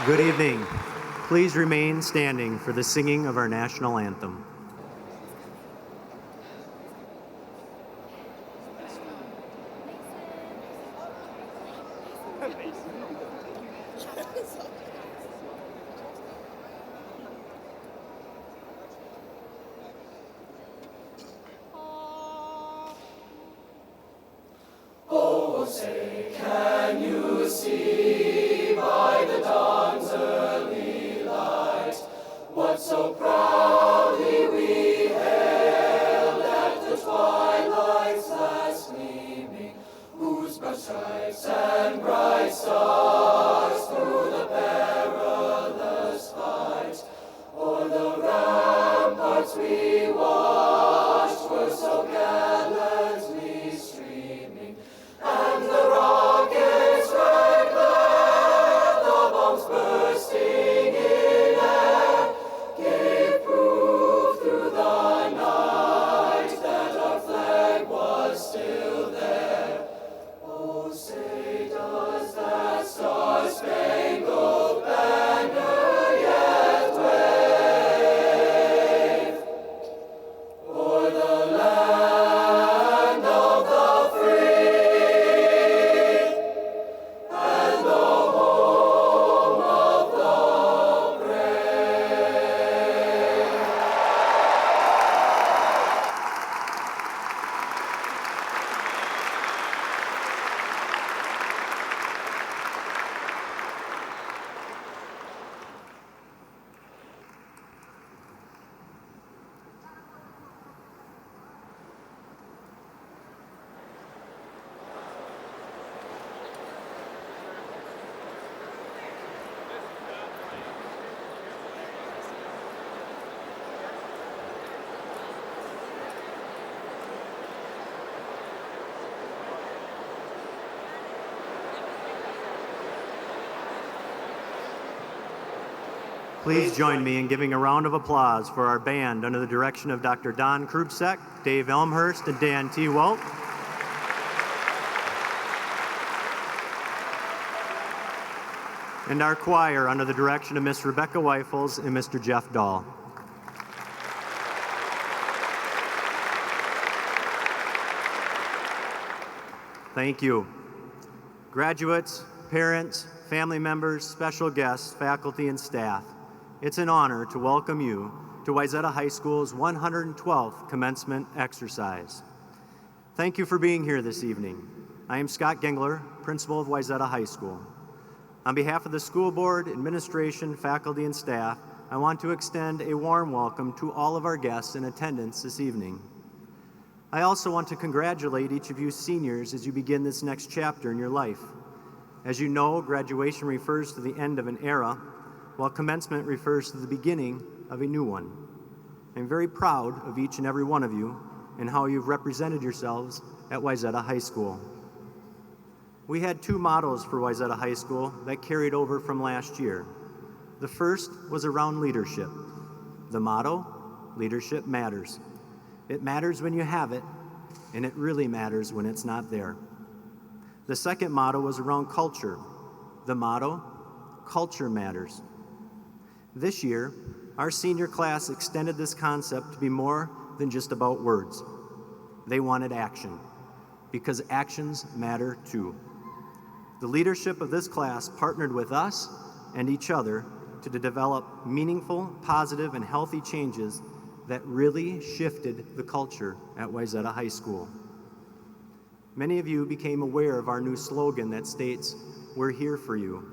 Good evening. Please remain standing for the singing of our national anthem. Oh, say, can you see by the dawn's early light what so proudly we hailed at the twilight's last gleaming, whose broad stripes and bright stars through the perilous fight o'er the ramparts we watched were so gallantly streaming, and the rockets' red glare, the bombs bursting in air, gave proof through the night that our flag was still there. Oh, say, does that star-spangled banner yet wave o'er the land of the free and the home of the brave? Please join me in giving a round of applause for our band under the direction of Dr. Don Krubsek, Dave Elmhurst, and Dan T. Walt. And our choir under the direction of Miss Rebecca Weifels and Mr. Jeff Dahl. Thank you. Graduates, parents, family members, special guests, faculty, and staff, it's an honor to welcome you to Wayzata High School's 112th commencement exercise. Thank you for being here this evening. I am Scott Gengler, principal of Wayzata High School. On behalf of the school board, administration, faculty, and staff, I want to extend a warm welcome to all of our guests in attendance this evening. I also want to congratulate each of you seniors as you begin this next chapter in your life. As you know, graduation refers to the end of an era, while commencement refers to the beginning of a new one. I'm very proud of each and every one of you and how you've represented yourselves at Wayzata High School. We had two mottos for Wayzata High School that carried over from last year. The first was around leadership. The motto, leadership matters. It matters when you have it, and it really matters when it's not there. The second motto was around culture. The motto, culture matters. This year, our senior class extended this concept to be more than just about words. They wanted action, because actions matter too. The leadership of this class partnered with us and each other to develop meaningful, positive, and healthy changes that really shifted the culture at Wayzata High School. Many of you became aware of our new slogan that states, "We're here for you."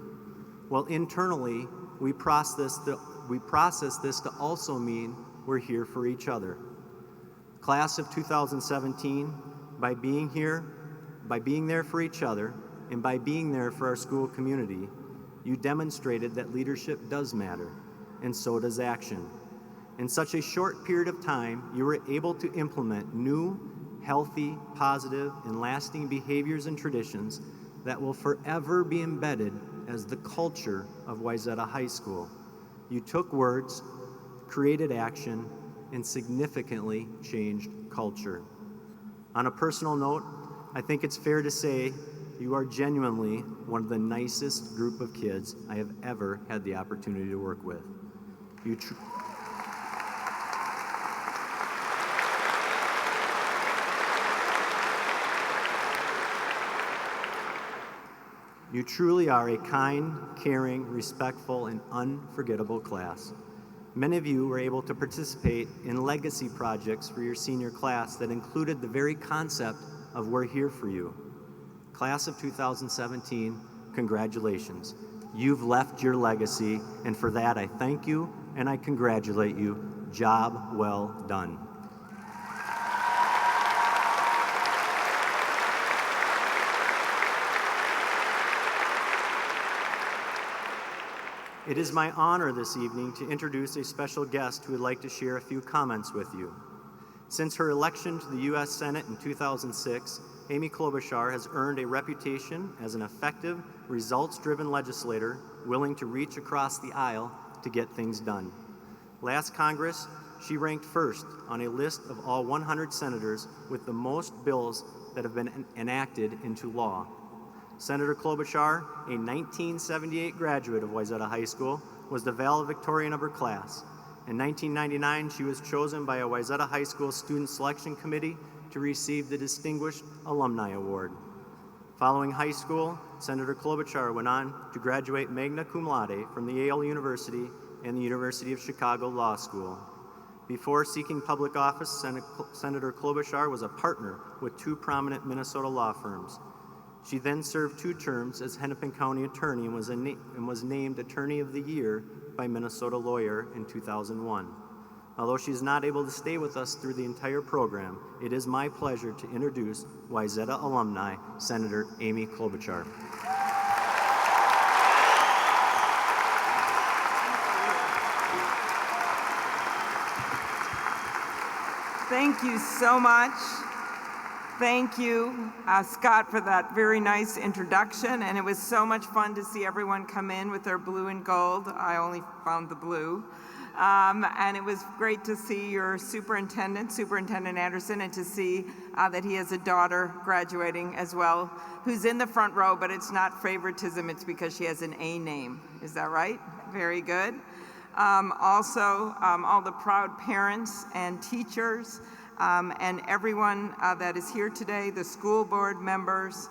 Well, internally, we process this to also mean we're here for each other. Class of 2017, by being here, by being there for each other, and by being there for our school community, you demonstrated that leadership does matter, and so does action. In such a short period of time, you were able to implement new, healthy, positive, and lasting behaviors and traditions that will forever be embedded as the culture of Wayzata High School. You took words, created action, and significantly changed culture. On a personal note, I think it's fair to say You are genuinely one of the nicest group of kids I have ever had the opportunity to work with. You truly are a kind, caring, respectful, and unforgettable class. Many of you were able to participate in legacy projects for your senior class that included the very concept of "We're here for you." Class of 2017, congratulations. You've left your legacy, and for that I thank you and I congratulate you. Job well done. It is my honor this evening to introduce a special guest who would like to share a few comments with you. Since her election to the U.S. Senate in 2006, Amy Klobuchar has earned a reputation as an effective, results-driven legislator willing to reach across the aisle to get things done. Last Congress, she ranked first on a list of all 100 senators with the most bills that have been enacted into law. Senator Klobuchar, a 1978 graduate of Wayzata High School, was the valedictorian of her class. In 1999, she was chosen by a Wayzata High School Student Selection Committee to receive the Distinguished Alumni Award. Following high school, Senator Klobuchar went on to graduate magna cum laude from the Yale University and the University of Chicago Law School. Before seeking public office, Senator Klobuchar was a partner with two prominent Minnesota law firms. She then served 2 terms as Hennepin County Attorney and was named Attorney of the Year by Minnesota Lawyer in 2001. Although she's not able to stay with us through the entire program, it is my pleasure to introduce Wayzata alumni, Senator Amy Klobuchar. Thank you so much. Thank you, Scott, for that very nice introduction, and it was so much fun to see everyone come in with their blue and gold. I only found the blue. And it was great to see your Superintendent Anderson, and to see that he has a daughter graduating as well, who's in the front row, but it's not favoritism, it's because she has an A name. Is that right? Very good. Also, all the proud parents and teachers, and everyone that is here today, the school board members.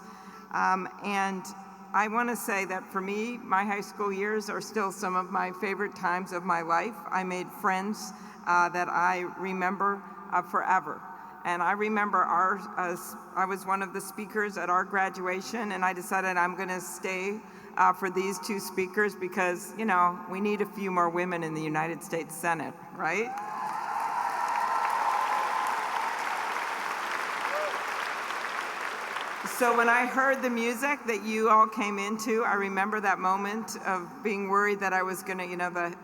And I want to say that for me, my high school years are still some of my favorite times of my life. I made friends that I remember forever. And I remember I was one of the speakers at our graduation, and I decided I'm going to stay for these 2 speakers because, you know, we need a few more women in the United States Senate, right? So when I heard the music that you all came into, I remember that moment of being worried that I was gonna,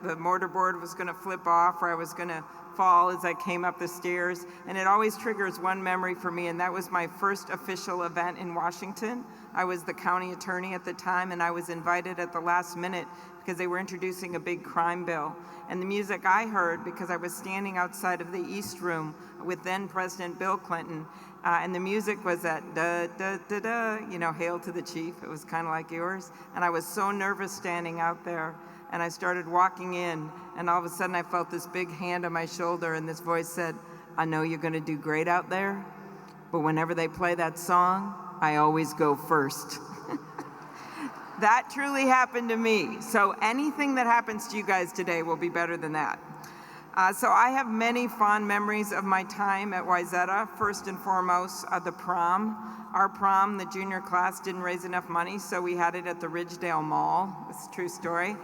the mortarboard was gonna flip off, or I was gonna fall as I came up the stairs. And it always triggers one memory for me, and that was my first official event in Washington. I was the county attorney at the time, and I was invited at the last minute because they were introducing a big crime bill. And the music I heard, because I was standing outside of the East Room with then President Bill Clinton, and the music was that da da da da, Hail to the Chief. It was kind of like yours. And I was so nervous standing out there. And I started walking in, and all of a sudden I felt this big hand on my shoulder, and this voice said, "I know you're going to do great out there, but whenever they play that song, I always go first." That truly happened to me. So anything that happens to you guys today will be better than that. So I have many fond memories of my time at Wayzata. First and foremost, the prom. Our prom, the junior class, didn't raise enough money, so we had it at the Ridgedale Mall. It's a true story.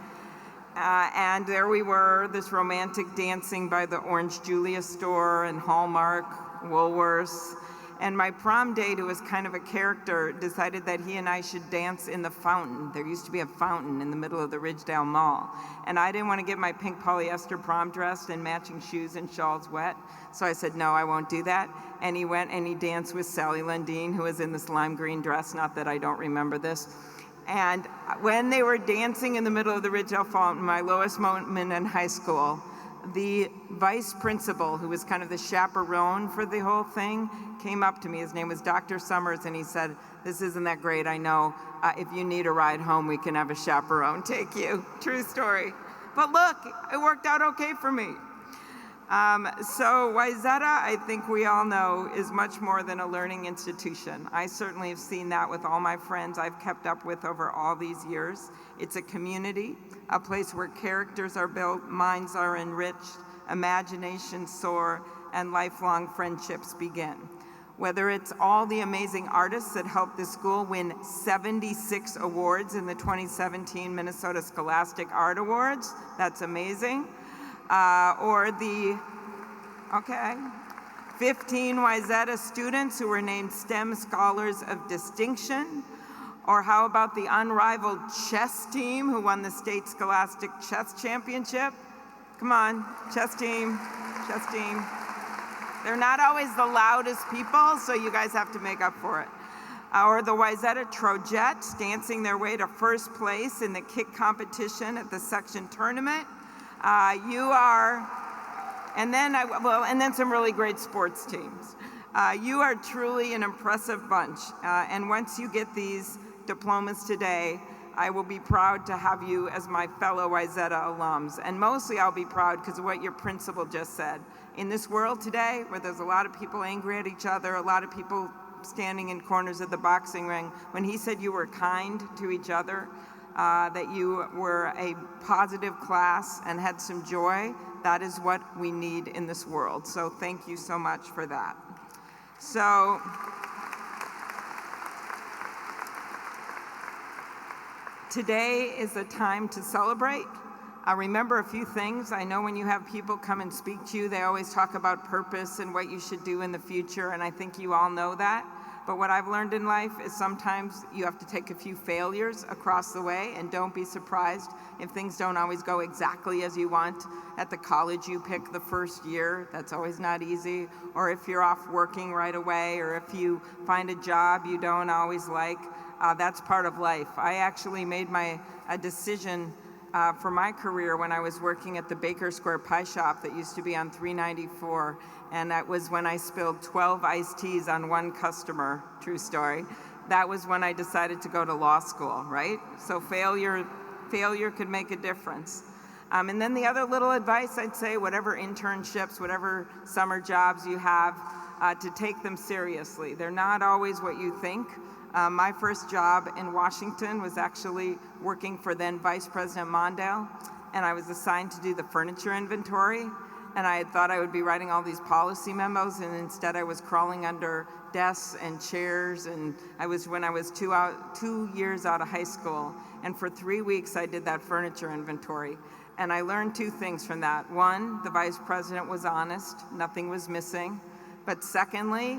And there we were, this romantic dancing by the Orange Julia store and Hallmark, Woolworths. And my prom date, who was kind of a character, decided that he and I should dance in the fountain. There used to be a fountain in the middle of the Ridgedale Mall. And I didn't want to get my pink polyester prom dress and matching shoes and shawls wet. So I said, no, I won't do that. And he went and he danced with Sally Lundeen, who was in this lime green dress. Not that I don't remember this. And when they were dancing in the middle of the Ridgedale Fountain, my lowest moment in high school, the vice principal, who was kind of the chaperone for the whole thing, came up to me. His name was Dr. Summers, and he said, "This isn't that great, I know. If you need a ride home, we can have a chaperone take you." True story. But look, it worked out okay for me. So Wayzata, I think we all know, is much more than a learning institution. I certainly have seen that with all my friends I've kept up with over all these years. It's a community, a place where characters are built, minds are enriched, imaginations soar, and lifelong friendships begin. Whether it's all the amazing artists that helped the school win 76 awards in the 2017 Minnesota Scholastic Art Awards, that's amazing, or the, 15 Wayzata students who were named STEM Scholars of Distinction, or how about the unrivaled chess team who won the state Scholastic Chess Championship? Come on, chess team, chess team. They're not always the loudest people, so you guys have to make up for it. Or the Wayzata Trojettes dancing their way to first place in the kick competition at the section tournament. And then some really great sports teams. You are truly an impressive bunch. And once you get these diplomas today, I will be proud to have you as my fellow Wayzata alums. And mostly I'll be proud because of what your principal just said. In this world today, where there's a lot of people angry at each other, a lot of people standing in corners of the boxing ring, when he said you were kind to each other, that you were a positive class and had some joy, that is what we need in this world. So thank you so much for that. So, today is a time to celebrate. Remember a few things. I know when you have people come and speak to you, they always talk about purpose and what you should do in the future, and I think you all know that. But what I've learned in life is sometimes you have to take a few failures across the way, and don't be surprised if things don't always go exactly as you want. At the college you pick the first year, that's always not easy. Or if you're off working right away, or if you find a job you don't always like, that's part of life. I actually made a decision for my career when I was working at the Baker Square Pie Shop that used to be on 394, and that was when I spilled 12 iced teas on one customer, true story. That was when I decided to go to law school, right? So failure could make a difference. And then the other little advice I'd say, whatever internships, whatever summer jobs you have, to take them seriously. They're not always what you think. My first job in Washington was actually working for then Vice President Mondale, and I was assigned to do the furniture inventory. And I had thought I would be writing all these policy memos, and instead I was crawling under desks and chairs. And when I was 2 years out of high school, and for 3 weeks I did that furniture inventory. And I learned two things from that. One, the vice president was honest, nothing was missing. But secondly,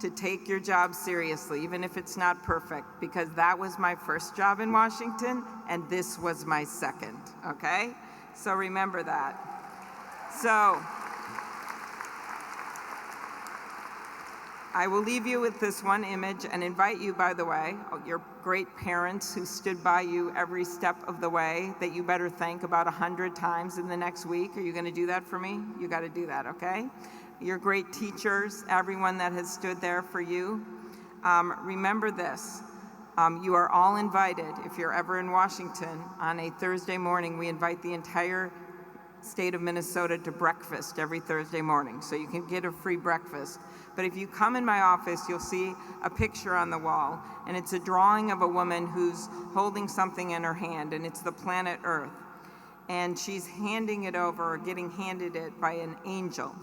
to take your job seriously, even if it's not perfect, because that was my first job in Washington, and this was my second, okay? So remember that. So, I will leave you with this one image and invite you, by the way, your great parents who stood by you every step of the way, that you better thank about 100 times in the next week. Are you going to do that for me? You got to do that, okay? Your great teachers, everyone that has stood there for you. Remember this. You are all invited. If you're ever in Washington on a Thursday morning, we invite the entire state of Minnesota to breakfast every Thursday morning, so you can get a free breakfast. But if you come in my office, you'll see a picture on the wall, and it's a drawing of a woman who's holding something in her hand, and it's the planet Earth. And she's handing it over, or getting handed it by an angel.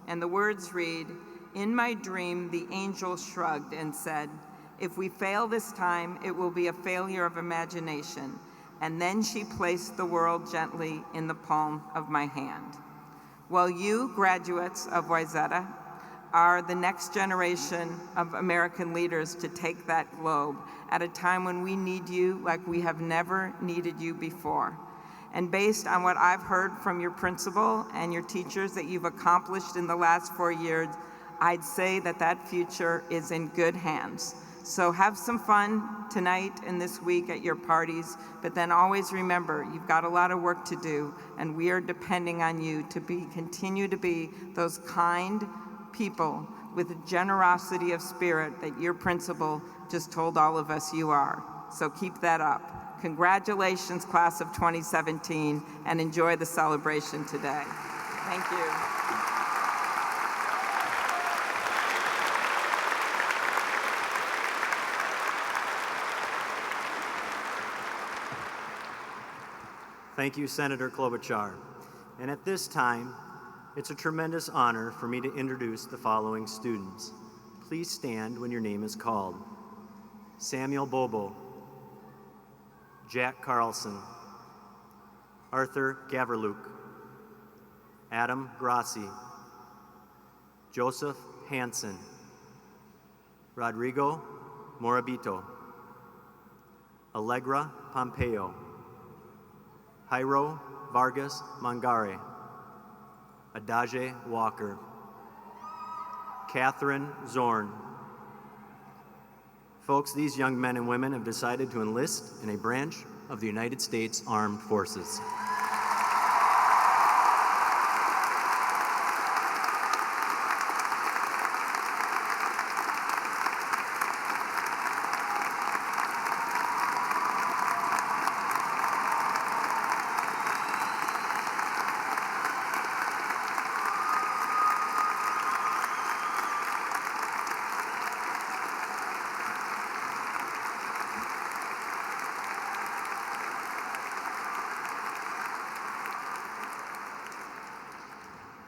And the words read, "In my dream, the angel shrugged and said, 'If we fail this time, it will be a failure of imagination.' And then she placed the world gently in the palm of my hand." Well, you, graduates of Wayzata, are the next generation of American leaders to take that globe at a time when we need you like we have never needed you before. And based on what I've heard from your principal and your teachers that you've accomplished in the last 4 years, I'd say that that future is in good hands. So have some fun tonight and this week at your parties, but then always remember, you've got a lot of work to do, and we are depending on you to continue to be those kind people with a generosity of spirit that your principal just told all of us you are. So keep that up. Congratulations, class of 2017, and enjoy the celebration today. Thank you. Thank you, Senator Klobuchar. And at this time, it's a tremendous honor for me to introduce the following students. Please stand when your name is called. Samuel Bobo, Jack Carlson, Arthur Gaverluk, Adam Grassi, Joseph Hansen, Rodrigo Morabito, Allegra Pompeo, Jairo Vargas Mangare, Adaje Walker, Catherine Zorn. Folks, these young men and women have decided to enlist in a branch of the United States Armed Forces.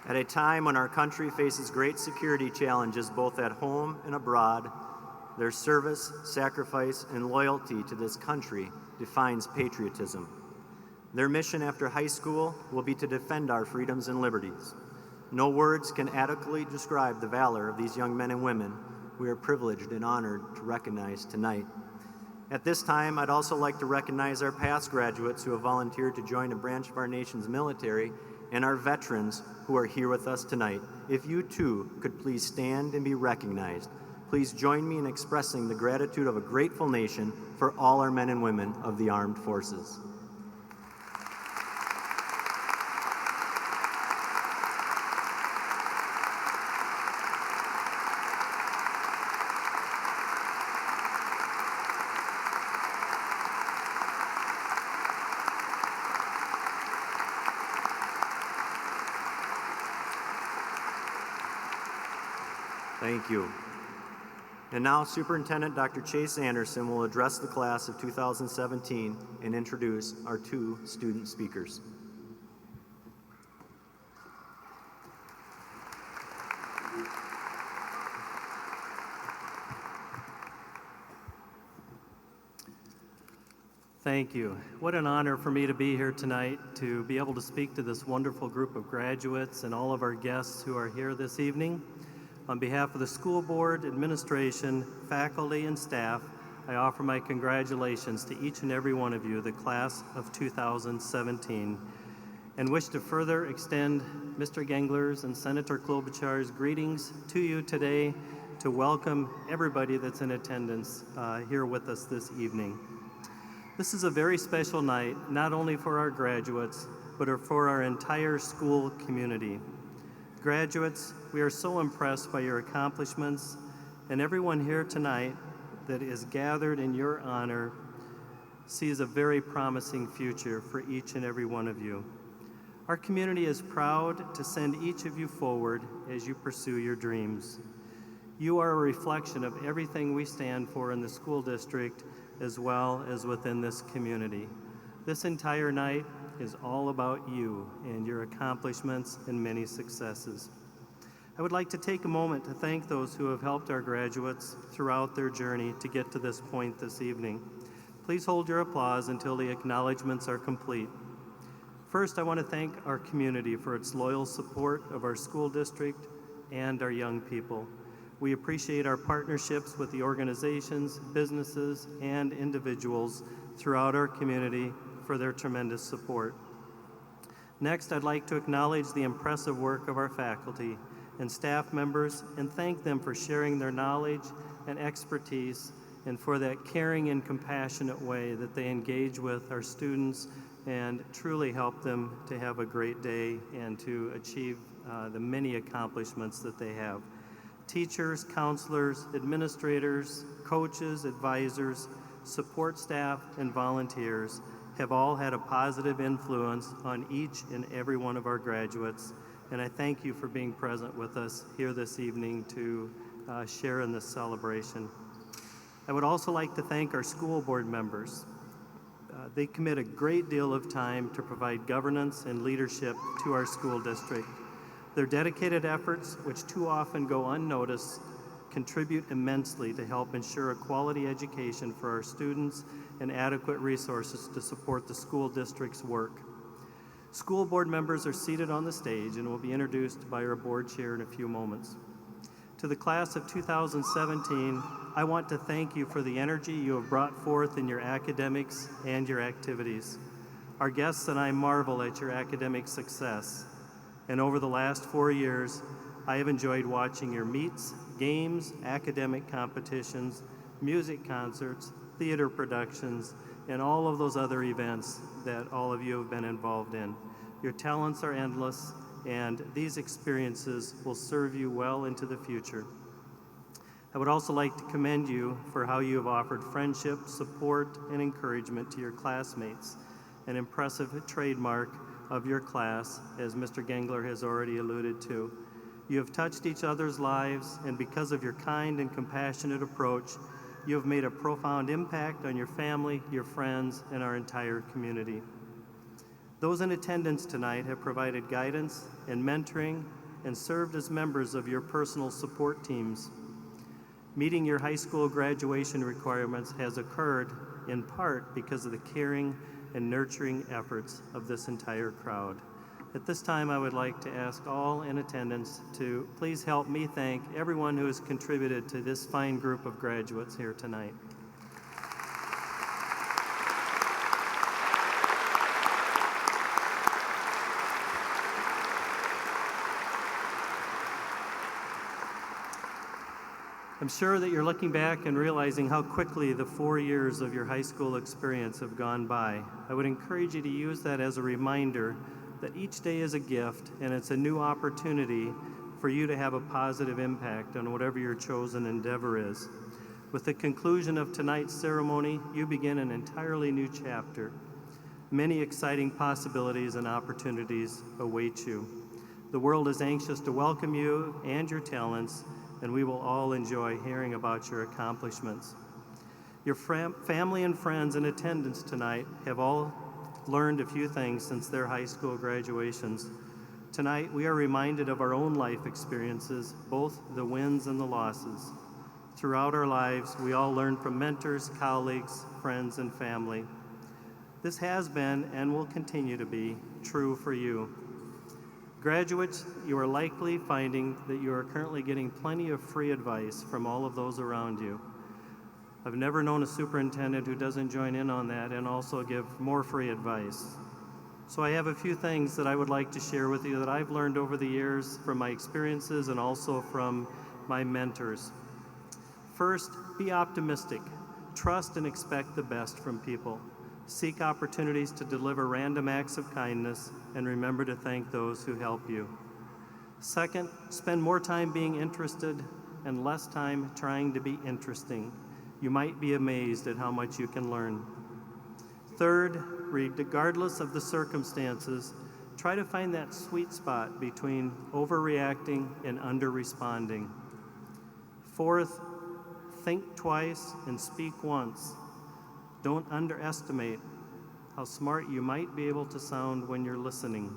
At a time when our country faces great security challenges both at home and abroad, their service, sacrifice, and loyalty to this country defines patriotism. Their mission after high school will be to defend our freedoms and liberties. No words can adequately describe the valor of these young men and women we are privileged and honored to recognize tonight. At this time, I'd also like to recognize our past graduates who have volunteered to join a branch of our nation's military and our veterans who are here with us tonight. If you too could please stand and be recognized, please join me in expressing the gratitude of a grateful nation for all our men and women of the armed forces. Thank you. And now Superintendent Dr. Chase Anderson will address the class of 2017 and introduce our two student speakers. Thank you. What an honor for me to be here tonight, to be able to speak to this wonderful group of graduates and all of our guests who are here this evening. On behalf of the school board, administration, faculty, and staff, I offer my congratulations to each and every one of you, the class of 2017, and wish to further extend Mr. Gengler's and Senator Klobuchar's greetings to you today to welcome everybody that's in attendance here with us this evening. This is a very special night, not only for our graduates, but for our entire school community. Graduates, we are so impressed by your accomplishments, and everyone here tonight that is gathered in your honor sees a very promising future for each and every one of you. Our community is proud to send each of you forward as you pursue your dreams. You are a reflection of everything we stand for in the school district as well as within this community. This entire night is all about you and your accomplishments and many successes. I would like to take a moment to thank those who have helped our graduates throughout their journey to get to this point this evening. Please hold your applause until the acknowledgments are complete. First, I want to thank our community for its loyal support of our school district and our young people. We appreciate our partnerships with the organizations, businesses, and individuals throughout our community for their tremendous support. Next, I'd like to acknowledge the impressive work of our faculty and staff members and thank them for sharing their knowledge and expertise and for that caring and compassionate way that they engage with our students and truly help them to have a great day and to achieve the many accomplishments that they have. Teachers, counselors, administrators, coaches, advisors, support staff, and volunteers have all had a positive influence on each and every one of our graduates, and I thank you for being present with us here this evening to share in this celebration. I would also like to thank our school board members. They commit a great deal of time to provide governance and leadership to our school district. Their dedicated efforts, which too often go unnoticed, contribute immensely to help ensure a quality education for our students and adequate resources to support the school district's work. School board members are seated on the stage and will be introduced by our board chair in a few moments. To the class of 2017, I want to thank you for the energy you have brought forth in your academics and your activities. Our guests and I marvel at your academic success. And over the last 4 years, I have enjoyed watching your meets, games, academic competitions, music concerts, theater productions, and all of those other events that all of you have been involved in. Your talents are endless, and these experiences will serve you well into the future. I would also like to commend you for how you have offered friendship, support, and encouragement to your classmates, an impressive trademark of your class, as Mr. Gengler has already alluded to. You have touched each other's lives, and because of your kind and compassionate approach, you have made a profound impact on your family, your friends, and our entire community. Those in attendance tonight have provided guidance and mentoring and served as members of your personal support teams. Meeting your high school graduation requirements has occurred in part because of the caring and nurturing efforts of this entire crowd. At this time, I would like to ask all in attendance to please help me thank everyone who has contributed to this fine group of graduates here tonight. I'm sure that you're looking back and realizing how quickly the 4 years of your high school experience have gone by. I would encourage you to use that as a reminder that each day is a gift and it's a new opportunity for you to have a positive impact on whatever your chosen endeavor is. With the conclusion of tonight's ceremony, you begin an entirely new chapter. Many exciting possibilities and opportunities await you. The world is anxious to welcome you and your talents, and we will all enjoy hearing about your accomplishments. Your family and friends in attendance tonight have all learned a few things since their high school graduations. Tonight, we are reminded of our own life experiences, both the wins and the losses. Throughout our lives, we all learn from mentors, colleagues, friends, and family. This has been and will continue to be true for you. Graduates, you are likely finding that you are currently getting plenty of free advice from all of those around you. I've never known a superintendent who doesn't join in on that and also give more free advice. So I have a few things that I would like to share with you that I've learned over the years from my experiences and also from my mentors. First, be optimistic. Trust and expect the best from people. Seek opportunities to deliver random acts of kindness, and remember to thank those who help you. Second, spend more time being interested and less time trying to be interesting. You might be amazed at how much you can learn. Third, regardless of the circumstances, try to find that sweet spot between overreacting and under-responding. Fourth, think twice and speak once. Don't underestimate how smart you might be able to sound when you're listening.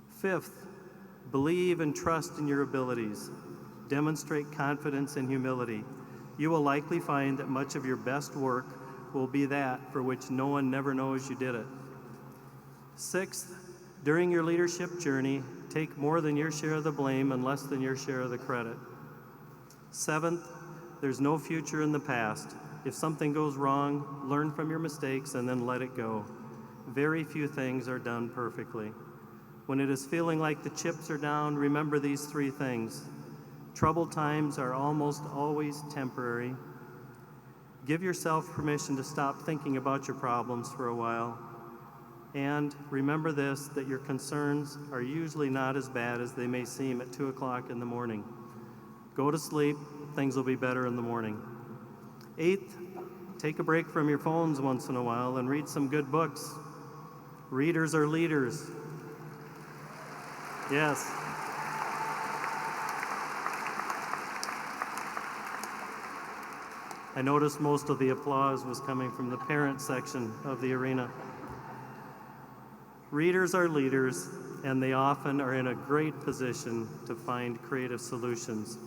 Fifth, believe and trust in your abilities. Demonstrate confidence and humility. You will likely find that much of your best work will be that for which no one never knows you did it. Sixth, during your leadership journey, take more than your share of the blame and less than your share of the credit. Seventh, there's no future in the past. If something goes wrong, learn from your mistakes and then let it go. Very few things are done perfectly. When it is feeling like the chips are down, remember these three things. Troubled times are almost always temporary. Give yourself permission to stop thinking about your problems for a while. And remember this, that your concerns are usually not as bad as they may seem at 2 o'clock in the morning. Go to sleep, things will be better in the morning. Eighth, take a break from your phones once in a while and read some good books. Readers are leaders. Yes. I noticed most of the applause was coming from the parent section of the arena. Readers are leaders, and they often are in a great position to find creative solutions.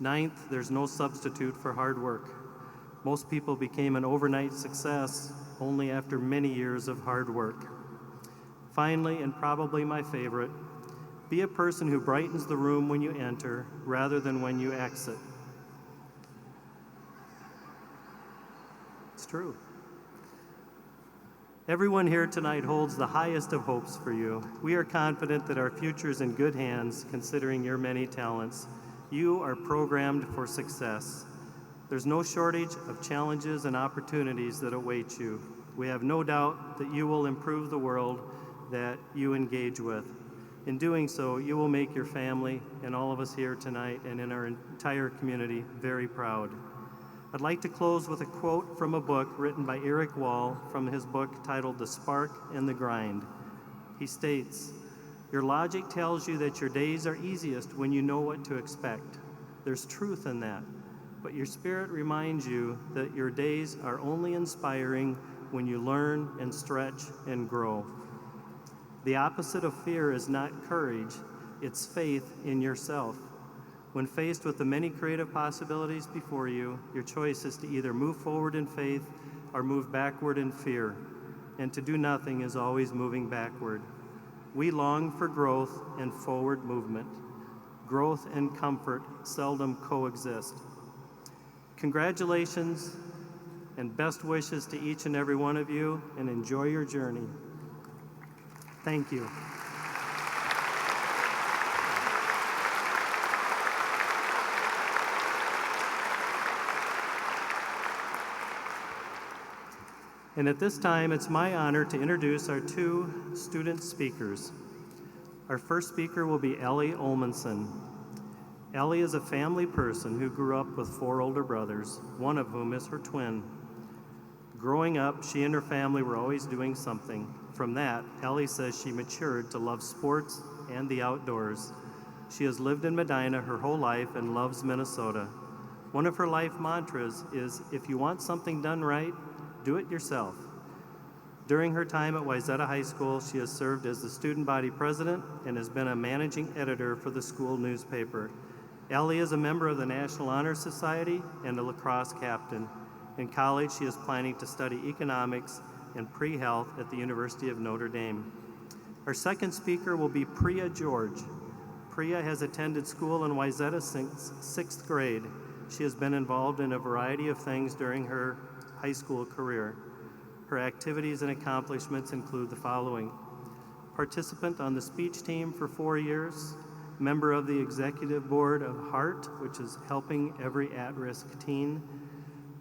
Ninth, there's no substitute for hard work. Most people became an overnight success only after many years of hard work. Finally, and probably my favorite, be a person who brightens the room when you enter rather than when you exit. It's true. Everyone here tonight holds the highest of hopes for you. We are confident that our future is in good hands, considering your many talents. You are programmed for success. There's no shortage of challenges and opportunities that await you. We have no doubt that you will improve the world that you engage with. In doing so, you will make your family and all of us here tonight and in our entire community very proud. I'd like to close with a quote from a book written by Eric Wall from his book titled The Spark and the Grind. He states, "Your logic tells you that your days are easiest when you know what to expect. There's truth in that, but your spirit reminds you that your days are only inspiring when you learn and stretch and grow. The opposite of fear is not courage, it's faith in yourself. When faced with the many creative possibilities before you, your choice is to either move forward in faith or move backward in fear. And to do nothing is always moving backward. We long for growth and forward movement. Growth and comfort seldom coexist." Congratulations and best wishes to each and every one of you, and enjoy your journey. Thank you. And at this time, it's my honor to introduce our two student speakers. Our first speaker will be Ellie Olmanson. Ellie is a family person who grew up with 4 older brothers, one of whom is her twin. Growing up, she and her family were always doing something. From that, Ellie says she matured to love sports and the outdoors. She has lived in Medina her whole life and loves Minnesota. One of her life mantras is, if you want something done right, do it yourself. During her time at Wayzata High School, she has served as the student body president and has been a managing editor for the school newspaper. Ellie is a member of the National Honor Society and a lacrosse captain. In college, she is planning to study economics and pre-health at the University of Notre Dame. Our second speaker will be Priya George. Priya has attended school in Wayzata since 6th grade. She has been involved in a variety of things during her high school career. Her activities and accomplishments include the following: participant on the speech team for 4 years, member of the executive board of HEART, which is Helping Every At-Risk Teen.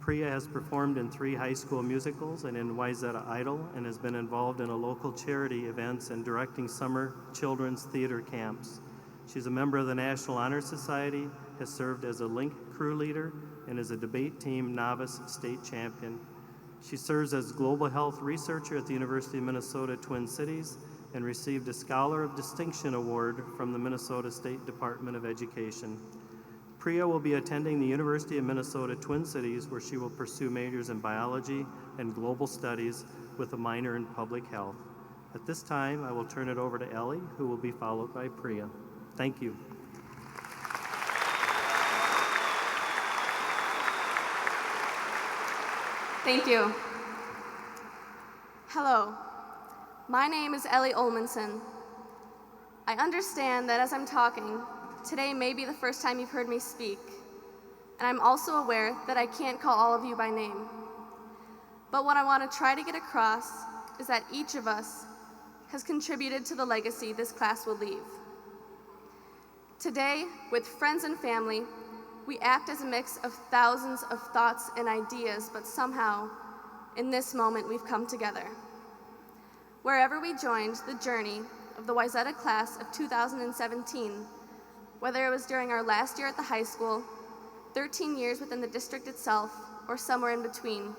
Priya has performed in 3 high school musicals and in Wayzata Idol, and has been involved in a local charity events and directing summer children's theater camps. She's a member of the National Honor Society, has served as a Link crew leader, and is a debate team novice state champion. She serves as global health researcher at the University of Minnesota Twin Cities and received a Scholar of Distinction Award from the Minnesota State Department of Education. Priya will be attending the University of Minnesota Twin Cities, where she will pursue majors in biology and global studies with a minor in public health. At this time, I will turn it over to Ellie, who will be followed by Priya. Thank you. Thank you. Hello, my name is Ellie Olmanson. I understand that as I'm talking, today may be the first time you've heard me speak, and I'm also aware that I can't call all of you by name. But what I want to try to get across is that each of us has contributed to the legacy this class will leave. Today, with friends and family, We act as a mix of thousands of thoughts and ideas, but somehow, in this moment, we've come together. Wherever we joined the journey of the Wayzata class of 2017, whether it was during our last year at the high school, 13 years within the district itself, or somewhere in between,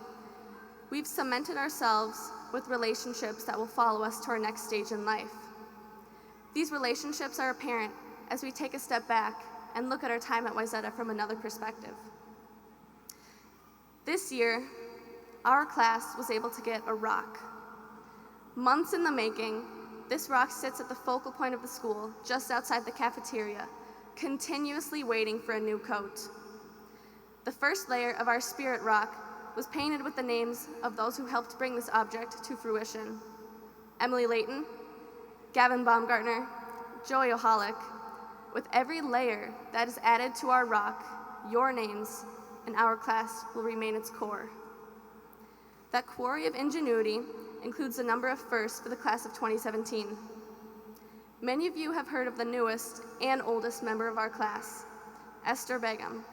we've cemented ourselves with relationships that will follow us to our next stage in life. These relationships are apparent as we take a step back and look at our time at Wayzata from another perspective. This year, our class was able to get a rock. Months in the making, this rock sits at the focal point of the school, just outside the cafeteria, continuously waiting for a new coat. The first layer of our spirit rock was painted with the names of those who helped bring this object to fruition: Emily Layton, Gavin Baumgartner, Joey Oholick. With every layer that is added to our rock, your names and our class will remain its core. That quarry of ingenuity includes a number of firsts for the class of 2017. Many of you have heard of the newest and oldest member of our class, Esther Begum,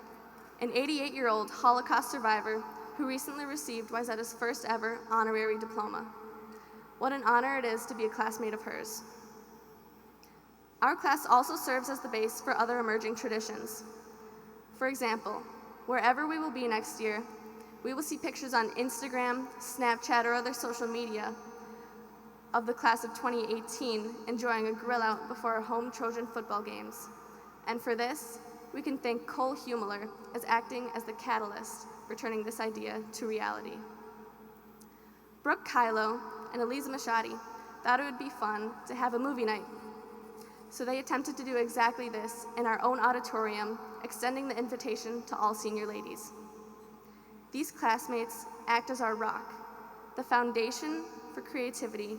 an 88-year-old Holocaust survivor who recently received Wayzata's first ever honorary diploma. What an honor it is to be a classmate of hers. Our class also serves as the base for other emerging traditions. For example, wherever we will be next year, we will see pictures on Instagram, Snapchat, or other social media of the class of 2018 enjoying a grill out before our home Trojan football games. And for this, we can thank Cole Humeler as acting as the catalyst for turning this idea to reality. Brooke Kylo and Eliza Machadi thought it would be fun to have a movie night. So they attempted to do exactly this in our own auditorium, extending the invitation to all senior ladies. These classmates act as our rock, the foundation for creativity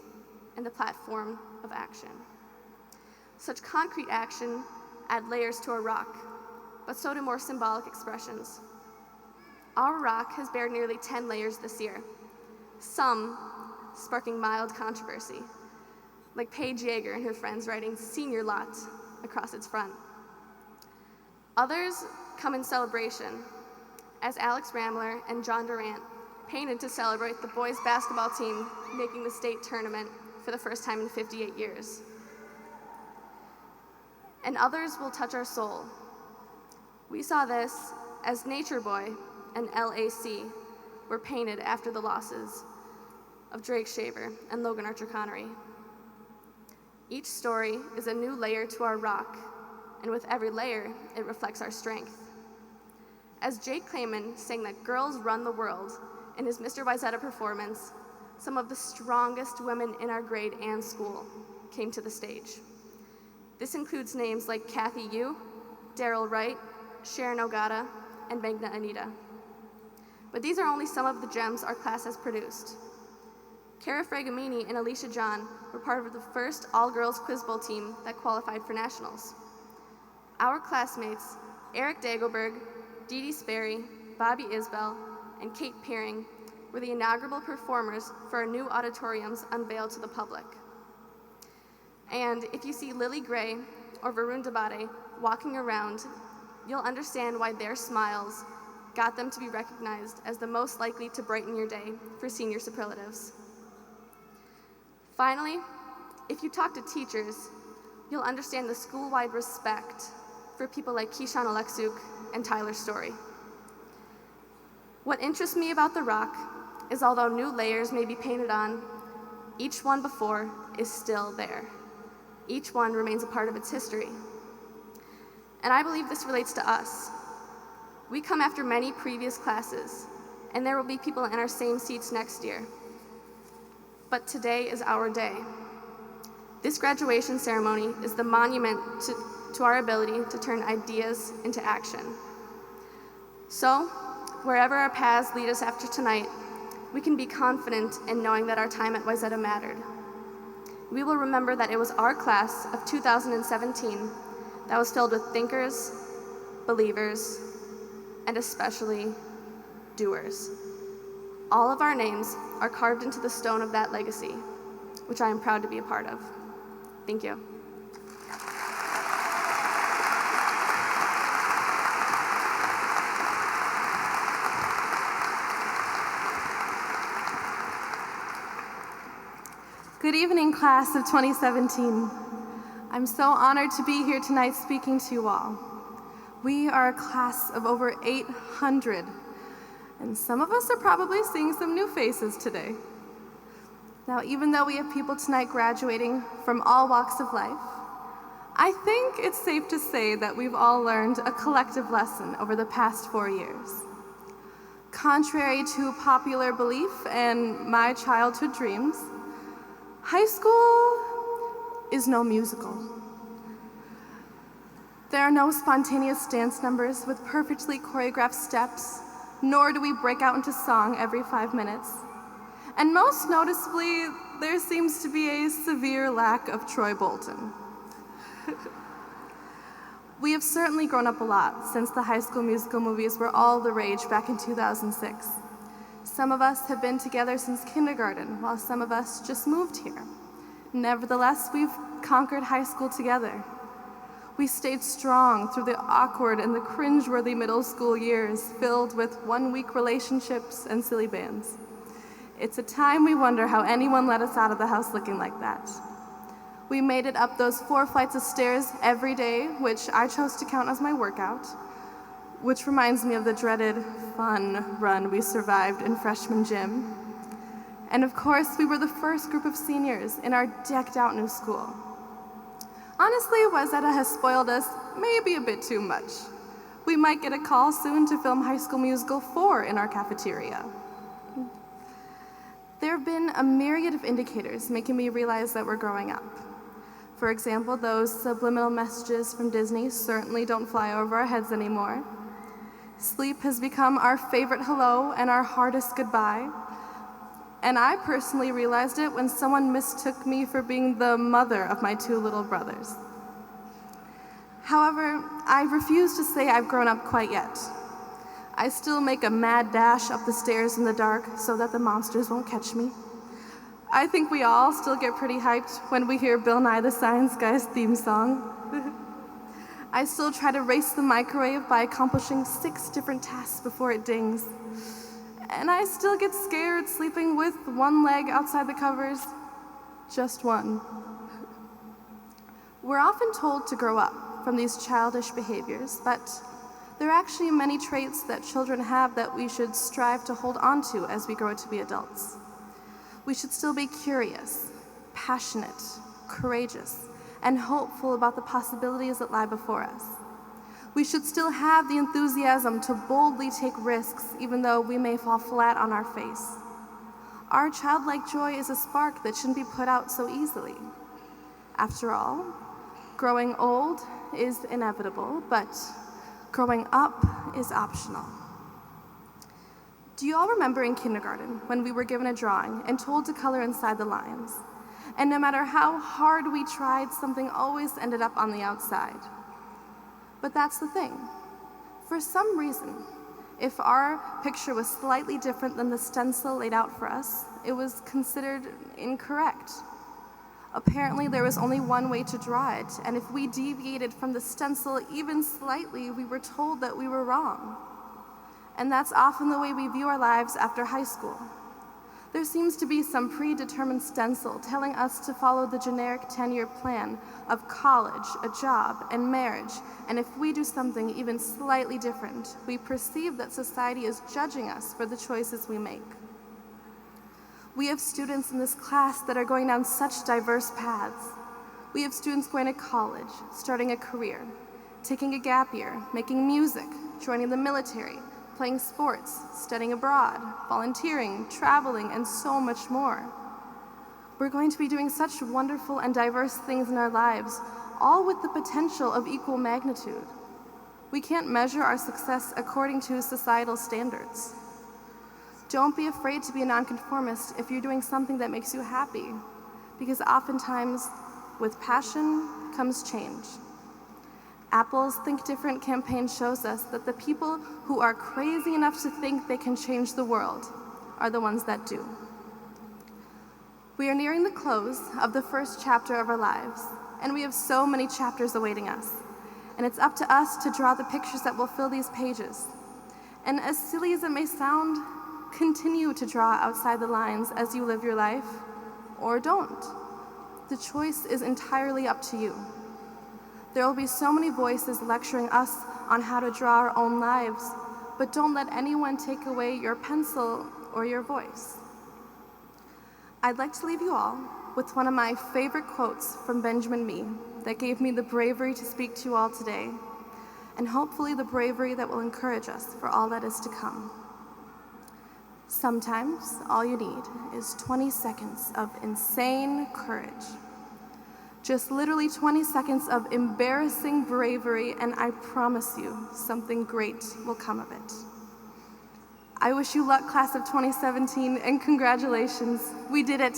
and the platform of action. Such concrete action add layers to our rock, but so do more symbolic expressions. Our rock has bared nearly 10 layers this year, some sparking mild controversy, like Paige Yeager and her friends writing "Senior Lot" across its front. Others come in celebration, as Alex Ramler and John Durant painted to celebrate the boys basketball team making the state tournament for the first time in 58 years. And others will touch our soul. We saw this as Nature Boy and LAC were painted after the losses of Drake Shaver and Logan Archer Connery. Each story is a new layer to our rock, and with every layer, it reflects our strength. As Jake Clayman sang that "Girls Run the World" in his Mr. Wayzata performance, some of the strongest women in our grade and school came to the stage. This includes names like Kathy Yu, Daryl Wright, Sharon Ogata, and Magna Anita. But these are only some of the gems our class has produced. Kara Fragamini and Alicia John were part of the first all-girls quiz bowl team that qualified for nationals. Our classmates, Eric Dagoberg, Dee Dee Sperry, Bobby Isbell, and Kate Peering, were the inaugural performers for our new auditoriums unveiled to the public. And if you see Lily Gray or Varun Dabade walking around, you'll understand why their smiles got them to be recognized as the most likely to brighten your day for senior superlatives. Finally, if you talk to teachers, you'll understand the school-wide respect for people like Keyshawn Aleksuk and Tyler Story. What interests me about the rock is although new layers may be painted on, each one before is still there. Each one remains a part of its history. And I believe this relates to us. We come after many previous classes, and there will be people in our same seats next year. But today is our day. This graduation ceremony is the monument to our ability to turn ideas into action. So, wherever our paths lead us after tonight, we can be confident in knowing that our time at Wayzata mattered. We will remember that it was our class of 2017 that was filled with thinkers, believers, and especially doers. All of our names are carved into the stone of that legacy, which I am proud to be a part of. Thank you. Thank you. Good evening, class of 2017. I'm so honored to be here tonight speaking to you all. We are a class of over 800, and some of us are probably seeing some new faces today. Now, even though we have people tonight graduating from all walks of life, I think it's safe to say that we've all learned a collective lesson over the past 4 years. Contrary to popular belief and my childhood dreams, high school is no musical. There are no spontaneous dance numbers with perfectly choreographed steps, nor do we break out into song every 5 minutes. And most noticeably, there seems to be a severe lack of Troy Bolton. We have certainly grown up a lot since the High School Musical movies were all the rage back in 2006. Some of us have been together since kindergarten, while some of us just moved here. Nevertheless, we've conquered high school together. We stayed strong through the awkward and the cringeworthy middle school years filled with one-week relationships and silly bands. It's a time we wonder how anyone let us out of the house looking like that. We made it up those 4 flights of stairs every day, which I chose to count as my workout, which reminds me of the dreaded fun run we survived in freshman gym. And of course, we were the first group of seniors in our decked out new school. Honestly, Wayzata has spoiled us maybe a bit too much. We might get a call soon to film High School Musical 4 in our cafeteria. There have been a myriad of indicators making me realize that we're growing up. For example, those subliminal messages from Disney certainly don't fly over our heads anymore. Sleep has become our favorite hello and our hardest goodbye. And I personally realized it when someone mistook me for being the mother of my 2 little brothers. However, I refuse to say I've grown up quite yet. I still make a mad dash up the stairs in the dark so that the monsters won't catch me. I think we all still get pretty hyped when we hear Bill Nye the Science Guy's theme song. I still try to race the microwave by accomplishing 6 different tasks before it dings. And I still get scared sleeping with one leg outside the covers, just one. We're often told to grow up from these childish behaviors, but there are actually many traits that children have that we should strive to hold on to as we grow to be adults. We should still be curious, passionate, courageous, and hopeful about the possibilities that lie before us. We should still have the enthusiasm to boldly take risks, even though we may fall flat on our face. Our childlike joy is a spark that shouldn't be put out so easily. After all, growing old is inevitable, but growing up is optional. Do you all remember in kindergarten when we were given a drawing and told to color inside the lines? And no matter how hard we tried, something always ended up on the outside. But that's the thing. For some reason, if our picture was slightly different than the stencil laid out for us, it was considered incorrect. Apparently, there was only one way to draw it, and if we deviated from the stencil even slightly, we were told that we were wrong. And that's often the way we view our lives after high school. There seems to be some predetermined stencil telling us to follow the generic 10-year plan of college, a job, and marriage, and if we do something even slightly different, we perceive that society is judging us for the choices we make. We have students in this class that are going down such diverse paths. We have students going to college, starting a career, taking a gap year, making music, joining the military, playing sports, studying abroad, volunteering, traveling, and so much more. We're going to be doing such wonderful and diverse things in our lives, all with the potential of equal magnitude. We can't measure our success according to societal standards. Don't be afraid to be a nonconformist if you're doing something that makes you happy, because oftentimes, with passion comes change. Apple's Think Different campaign shows us that the people who are crazy enough to think they can change the world are the ones that do. We are nearing the close of the first chapter of our lives, and we have so many chapters awaiting us. And it's up to us to draw the pictures that will fill these pages. And as silly as it may sound, continue to draw outside the lines as you live your life, or don't. The choice is entirely up to you. There will be so many voices lecturing us on how to draw our own lives, but don't let anyone take away your pencil or your voice. I'd like to leave you all with one of my favorite quotes from Benjamin Mee that gave me the bravery to speak to you all today, and hopefully the bravery that will encourage us for all that is to come. Sometimes all you need is 20 seconds of insane courage. Just literally 20 seconds of embarrassing bravery, and I promise you, something great will come of it. I wish you luck, class of 2017, and congratulations. We did it.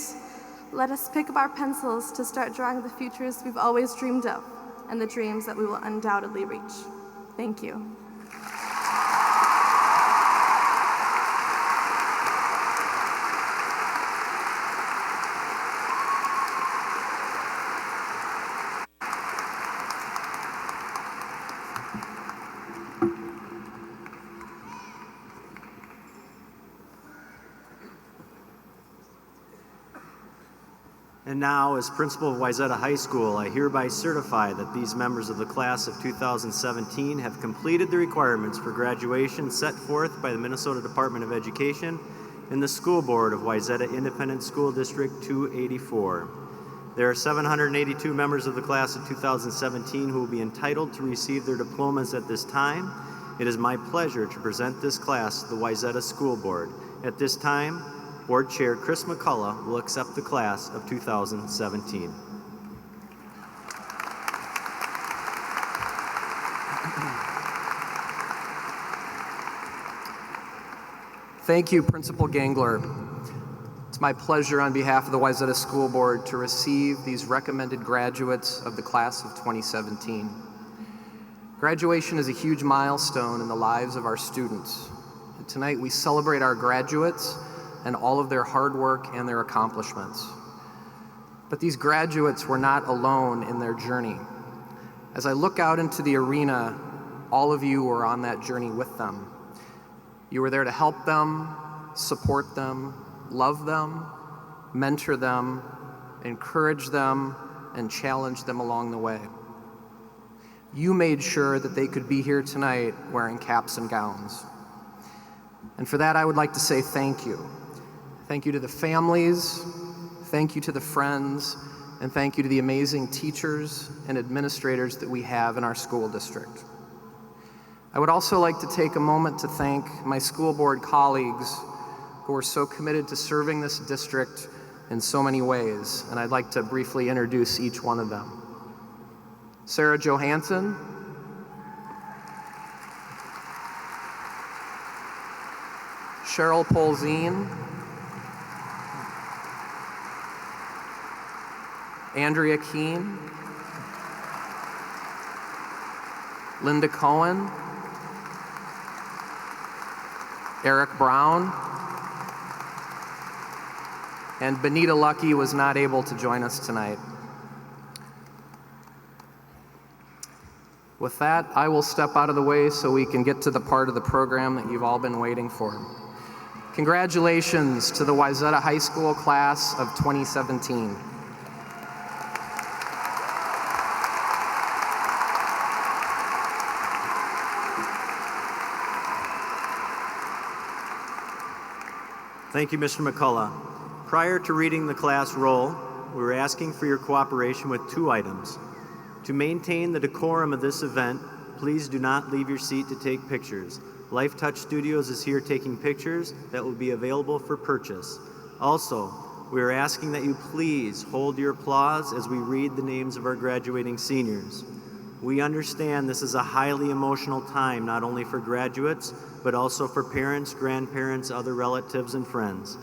Let us pick up our pencils to start drawing the futures we've always dreamed of, and the dreams that we will undoubtedly reach. Thank you. And now, as principal of Wayzata High School, I hereby certify that these members of the class of 2017 have completed the requirements for graduation set forth by the Minnesota Department of Education and the School Board of Wayzata Independent School District 284. There are 782 members of the class of 2017 who will be entitled to receive their diplomas at this time. It is my pleasure to present this class to the Wayzata School Board. At this time, Board Chair Chris McCullough will accept the class of 2017. Thank you, Principal Gangler. It's my pleasure on behalf of the Wayzata School Board to receive these recommended graduates of the class of 2017. Graduation is a huge milestone in the lives of our students. And tonight we celebrate our graduates and all of their hard work and their accomplishments. But these graduates were not alone in their journey. As I look out into the arena, all of you were on that journey with them. You were there to help them, support them, love them, mentor them, encourage them, and challenge them along the way. You made sure that they could be here tonight wearing caps and gowns. And for that, I would like to say thank you. Thank you to the families, thank you to the friends, and thank you to the amazing teachers and administrators that we have in our school district. I would also like to take a moment to thank my school board colleagues who are so committed to serving this district in so many ways, and I'd like to briefly introduce each one of them. Sarah Johansson, Cheryl Polzine, Andrea Keene, Linda Cohen, Eric Brown, and Benita Lucky was not able to join us tonight. With that, I will step out of the way so we can get to the part of the program that you've all been waiting for. Congratulations to the Wayzata High School class of 2017. Thank you, Mr. McCullough. Prior to reading the class roll, we were asking for your cooperation with two items. To maintain the decorum of this event, please do not leave your seat to take pictures. Life Touch Studios is here taking pictures that will be available for purchase. Also, we are asking that you please hold your applause as we read the names of our graduating seniors. We understand this is a highly emotional time, not only for graduates, but also for parents, grandparents, other relatives, and friends.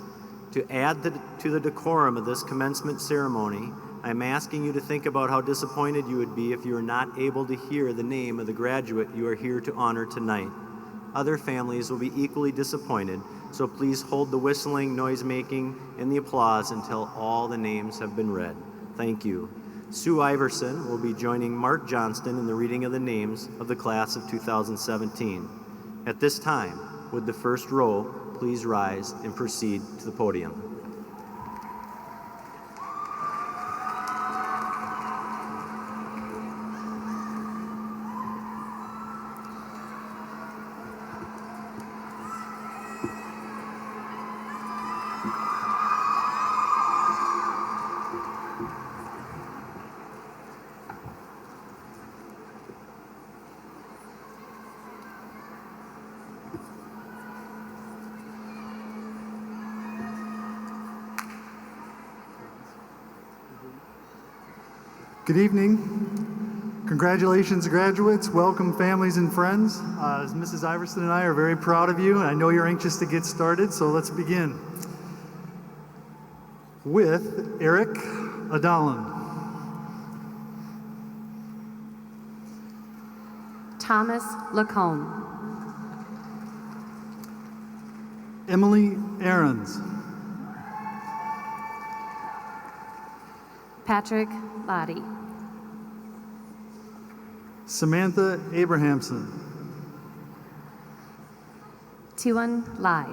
To add to the decorum of this commencement ceremony, I'm asking you to think about how disappointed you would be if you were not able to hear the name of the graduate you are here to honor tonight. Other families will be equally disappointed, so please hold the whistling, noise-making, and the applause until all the names have been read. Thank you. Sue Iverson will be joining Mark Johnston in the reading of the names of the class of 2017. At this time, would the first row please rise and proceed to the podium. Good evening. Congratulations, graduates. Welcome, families and friends. Mrs. Iverson and I are very proud of you, and I know you're anxious to get started, so let's begin with Eric Adalan. Thomas Lacombe. Emily Ahrens. Patrick Lottie. Samantha Abrahamson. Tiwan Lai.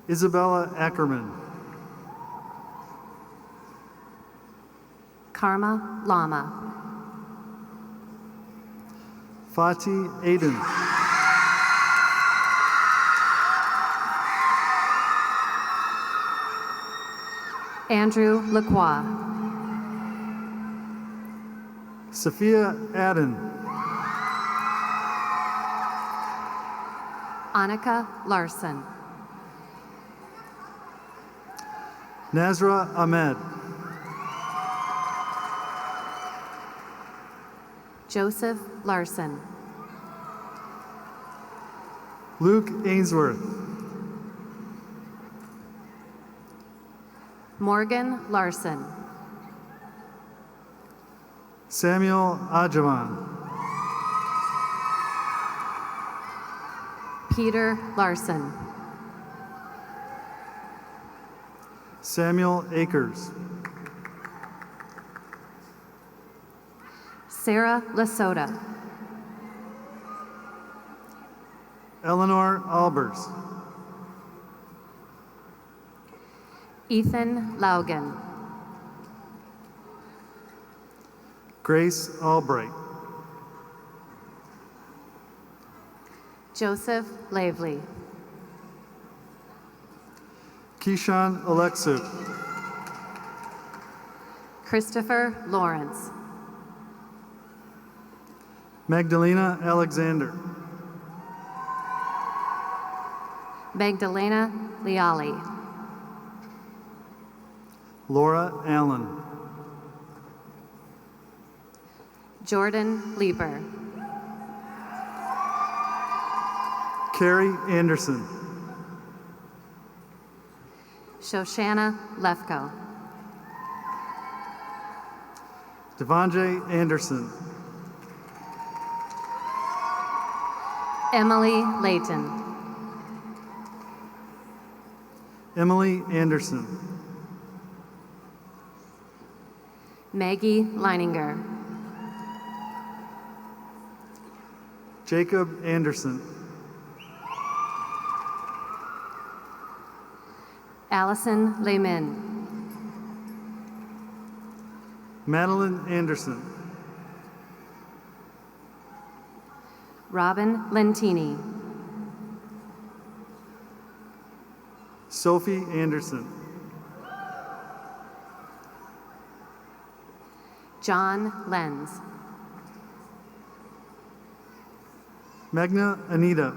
Isabella Ackerman. Karma Lama. Fatih Aden. Andrew Lacroix. Sophia Adden. Annika Larson. Nazra Ahmed. Joseph Larson. Luke Ainsworth. Morgan Larson. Samuel Ajavan. Peter Larson. Samuel Akers. Sarah Lasota. Eleanor Albers. Ethan Laugen. Grace Albright. Joseph Lavely. Keyshawn Alexu. Christopher Lawrence. Magdalena Alexander. Magdalena Leali. Laura Allen. Jordan Lieber. Carrie Anderson. Shoshana Lefko. Devonjay Anderson. Emily Layton. Emily Anderson. Maggie Leininger. Jacob Anderson. Allison Lehman. Madeline Anderson. Robin Lentini. Sophie Anderson. John Lenz. Megna Anita.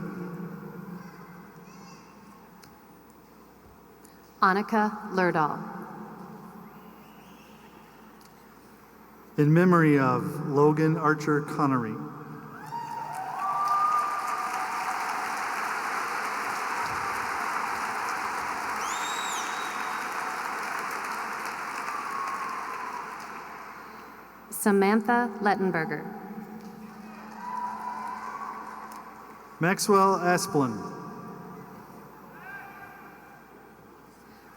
Annika Lerdahl. In memory of Logan Archer Connery. Samantha Lettenberger. Maxwell Asplin.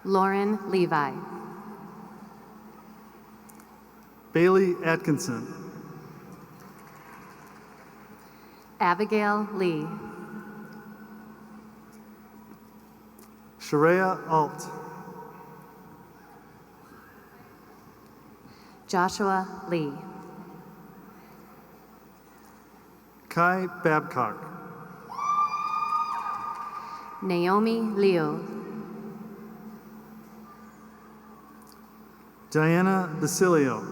Lauren Levi. Bailey Atkinson. Abigail Lee. Sharia Alt. Joshua Lee. Kai Babcock. Naomi Leo. Diana Basilio.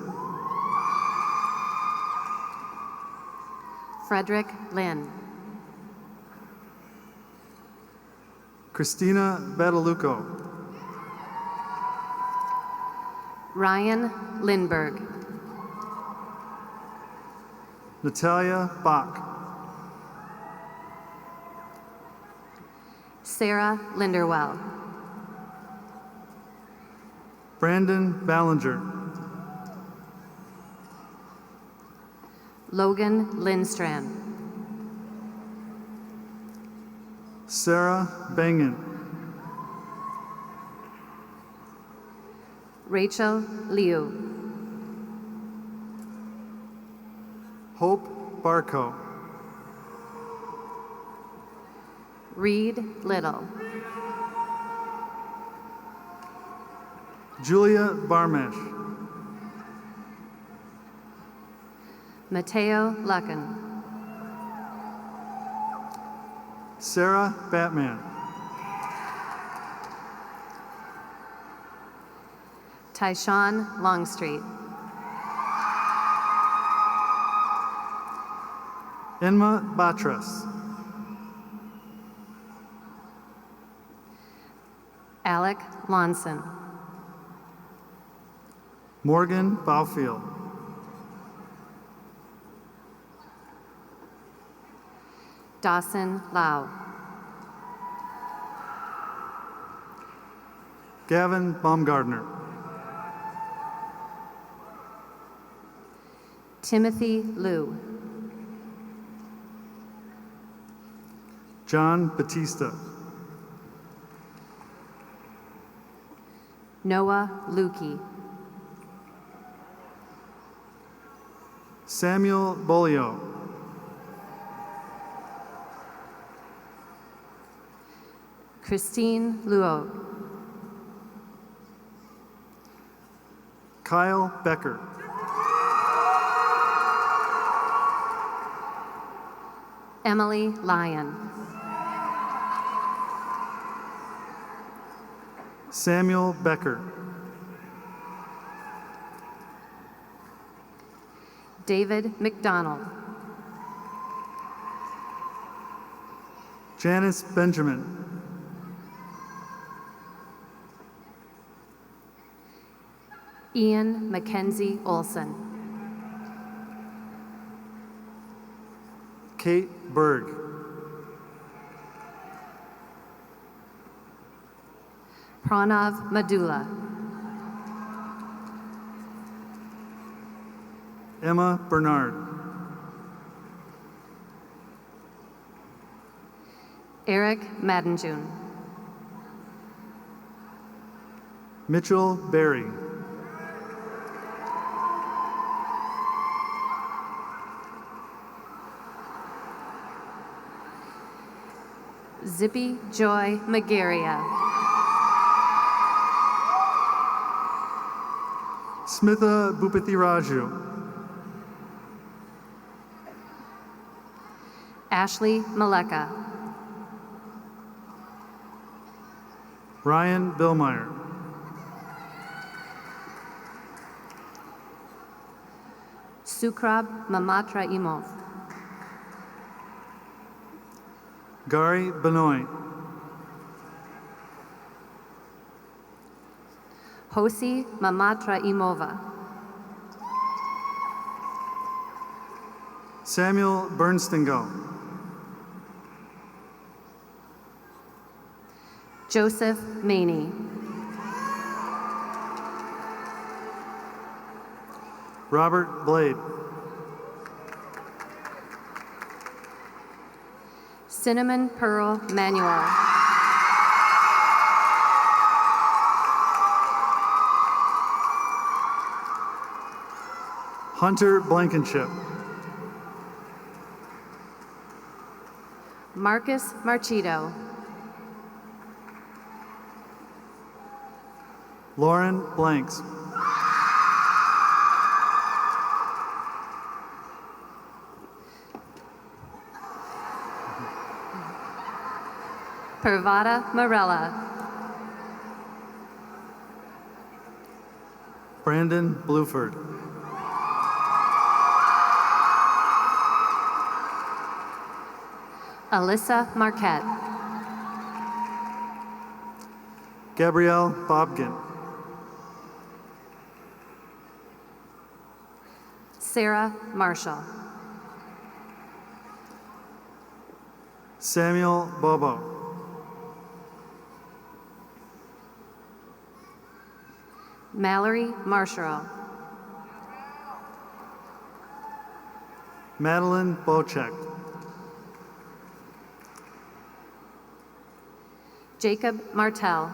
Frederick Lynn. Christina Badaluco. Ryan Lindberg. Natalia Bach. Sarah Linderwell. Brandon Ballinger. Logan Lindstrand. Sarah Bangan. Rachel Liu. Hope Barco. Reed Little. Julia Barmesh. Mateo Lucken. Sarah Batman. Tyshawn Longstreet. Enma Batras. Alec Lonson. Morgan Baufield. Dawson Lau. Gavin Baumgardner. Timothy Liu. John Batista. Noah Lukey. Samuel Bolio. Christine Luo. Kyle Becker. Emily Lyon. Samuel Becker. David McDonald. Janice Benjamin. Ian Mackenzie Olson. Kate Berg. Pranav Madula. Emma Bernard. Eric Madenjun. Mitchell Berry. Zippy Joy Magaria. Smitha Bhupathiraju. Ashley Maleka. Ryan Billmeyer. Sukrab Mamatra Imov. Gary Benoit. Hosi Mamatra Imova. Samuel Bernstengel. Joseph Maney. Robert Blade. Cinnamon Pearl Manuel. Hunter Blankenship. Marcus Marchito. Lauren Blanks. Pervada Morella. Brandon Bluford. Alyssa Marquette. Gabrielle Bobkin. Sarah Marshall. Samuel Bobo. Mallory Marshall. Madeline Bocek. Jacob Martell.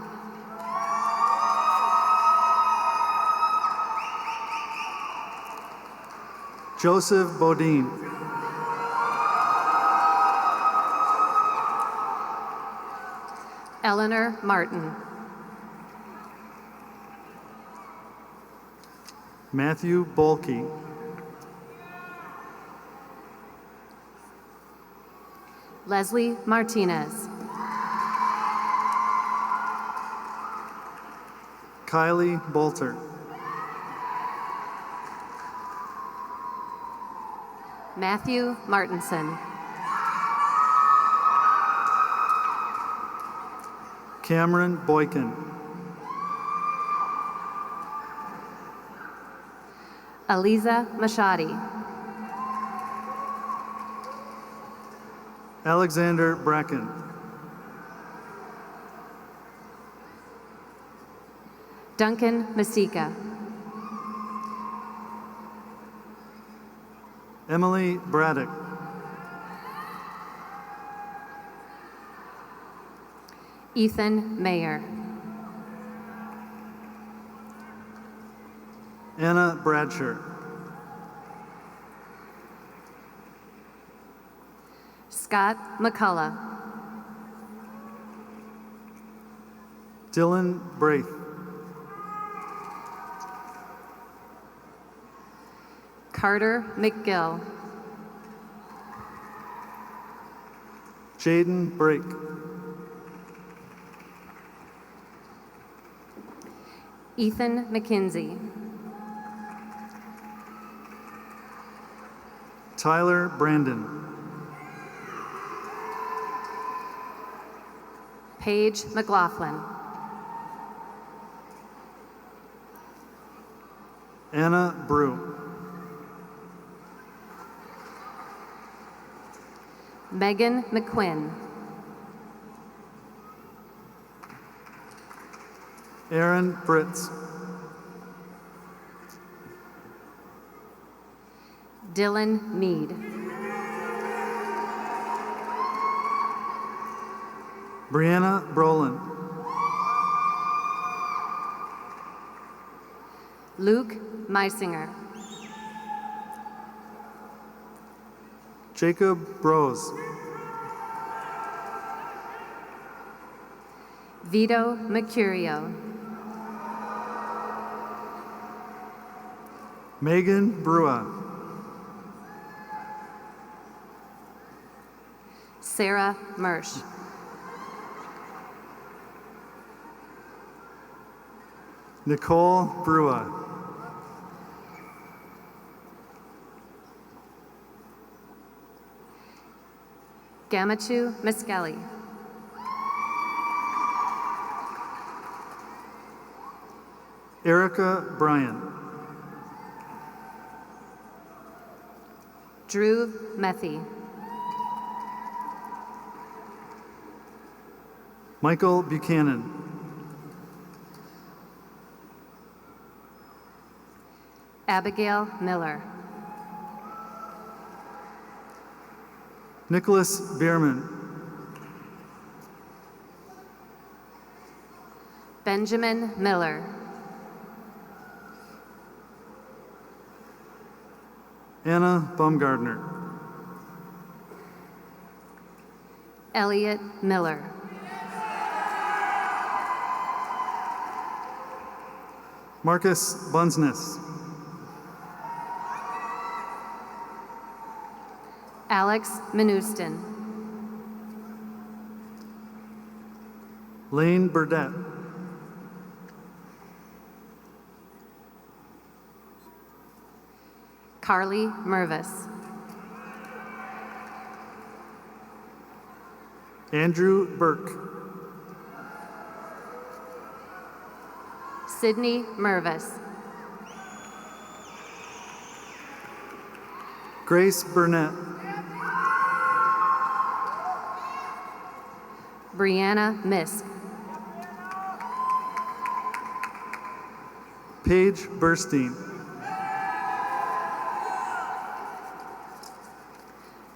Joseph Bodine. Eleanor Martin. Matthew Bolke. Leslie Martinez. Kylie Bolter. Matthew Martinson. Cameron Boykin. Aliza Mashadi. Alexander Bracken. Duncan Masika. Emily Braddock. Ethan Mayer. Anna Bradsher. Scott McCullough. Dylan Braith. Carter McGill. Jaden Brake. Ethan McKenzie. Tyler Brandon. Paige McLaughlin. Anna Brew. Megan McQuinn. Aaron Fritz. Dylan Mead. Brianna Brolin. Luke Meisinger. Jacob Brose. Vito Mercurio. Megan Brua. Sarah Mersch. Nicole Brua. Gamachu Mescali. Erica Bryan. Drew Methy. Michael Buchanan. Abigail Miller. Nicholas Bierman. Benjamin Miller. Anna Baumgardner. Elliot Miller. Marcus Bunsness. Alex Minuston. Lane Burdett. Carly Mervis. Andrew Burke. Sydney Mervis. Grace Burnett. Brianna Misk. Paige Burstein.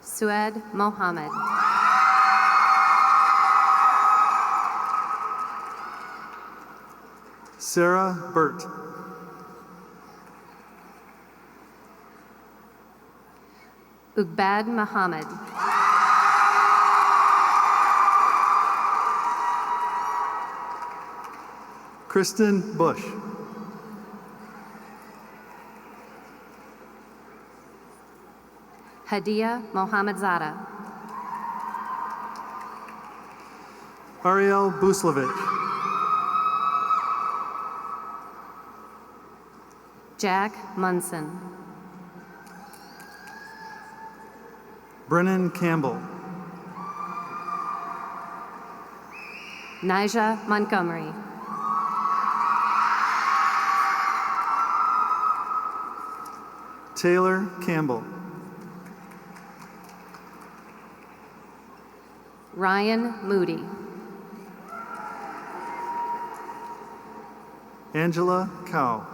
Sued Mohammed. Sarah Burt. Ugbad Muhammad. Kristen Bush. Hadia Mohammed-Zada. Ariel Buslovich. Jack Munson. Brennan Campbell. Nija Montgomery. Taylor Campbell. Ryan Moody. Angela Cow.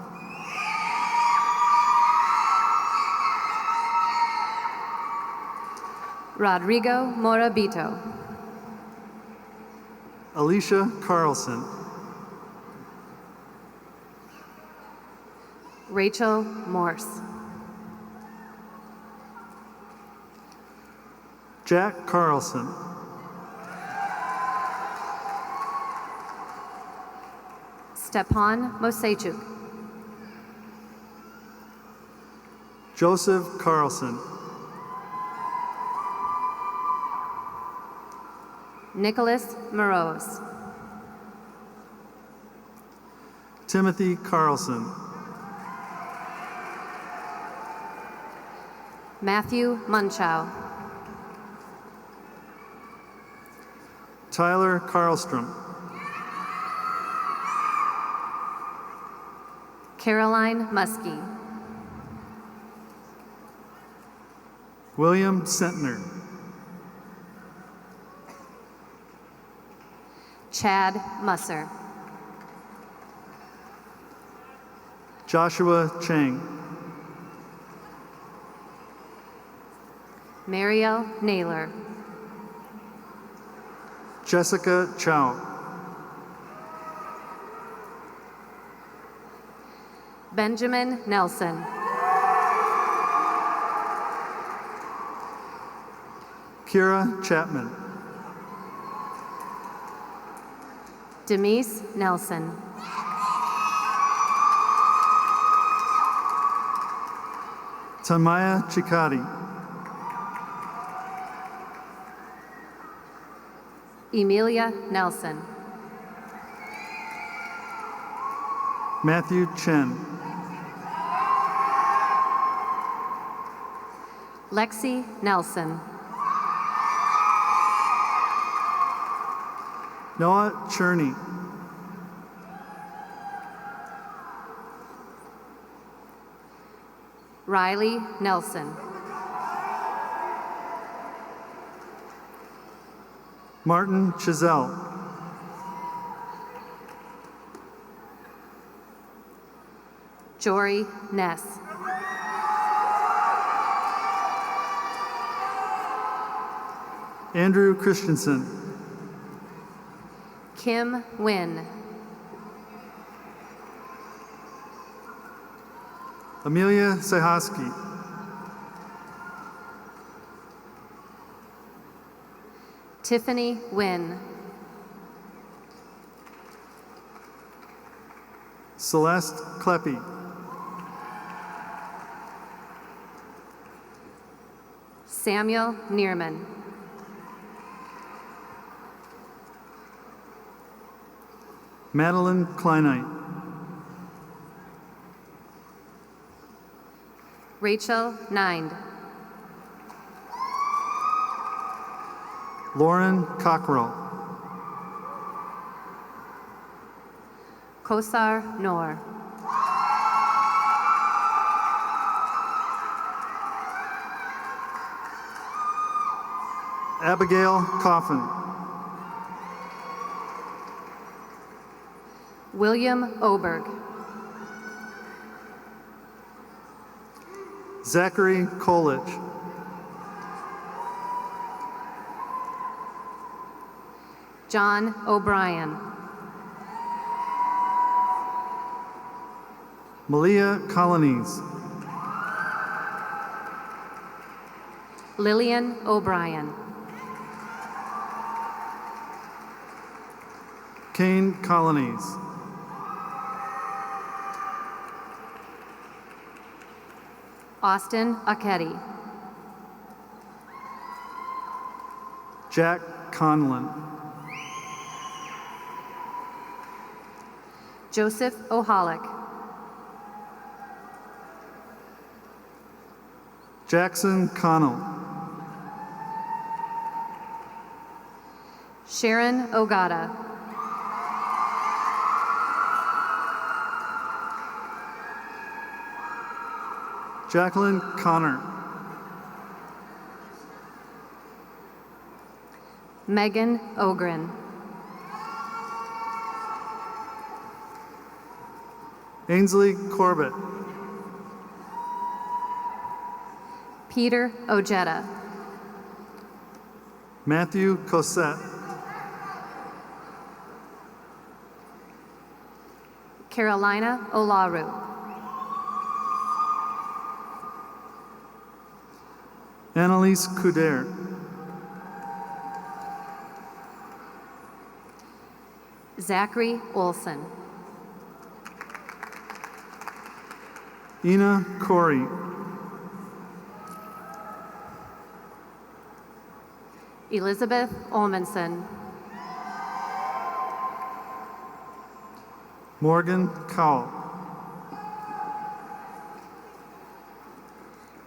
Rodrigo Morabito. Alicia Carlson. Rachel Morse. Jack Carlson. Stepan Mosechuk. Joseph Carlson. Nicholas Morose. Timothy Carlson. Matthew Munchow. Tyler Carlstrom. Caroline Muskie. William Sentner. Chad Musser. Joshua Chang. Mariel Naylor. Jessica Chow. Benjamin Nelson. Kira Chapman. Demise Nelson. Tamaya Chikati. Emilia Nelson. Matthew Chen. Lexi Nelson. Noah Cherney. Riley Nelson. Martin Chazelle. Jory Ness. Andrew Christensen. Kim Wynn. Amelia Sehaski. Tiffany Wynn. Celeste Kleppy. Samuel Neerman. Madeline Kleinite. Rachel Nind. Lauren Cockrell. Kosar Noor. Abigail Coffin. William Oberg. Zachary Kolich. John O'Brien. Malia Colonies. Lillian O'Brien. Kane Colonies. Austin Aketi. Jack Conlon. Joseph Oholick. Jackson Connell. Sharon Ogata. Jacqueline Connor. Megan Ogren. Ainsley Corbett. Peter Ojeda. Matthew Cosette. Carolina Olaru. Annalise Couder. Zachary Olson. Ina Corey. Elizabeth Olmanson. Morgan Cowell.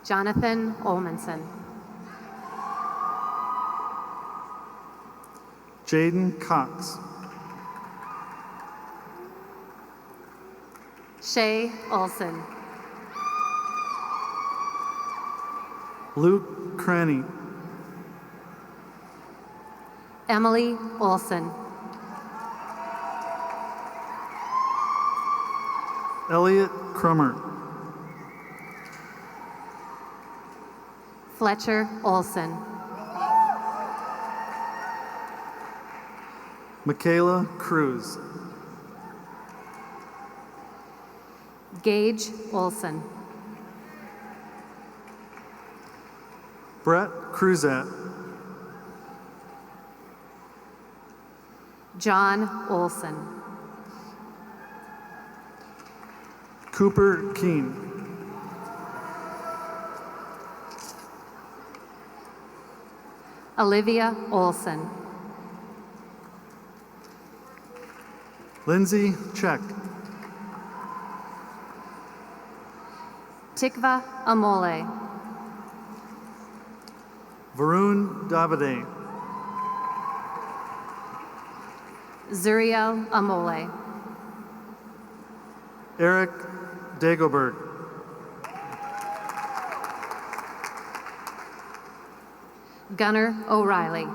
Jonathan Olmanson. Jaden Cox. Shay Olson. Luke Cranny. Emily Olson. Elliot Crummer. Fletcher Olson. Michaela Cruz. Gage Olson. Brett Cruzat. John Olson. Cooper Keene. Olivia Olson. Lindsay Check. Tikva Amole. Varun Davide. Zuriel Amole. Eric Dagobert. Gunnar O'Reilly.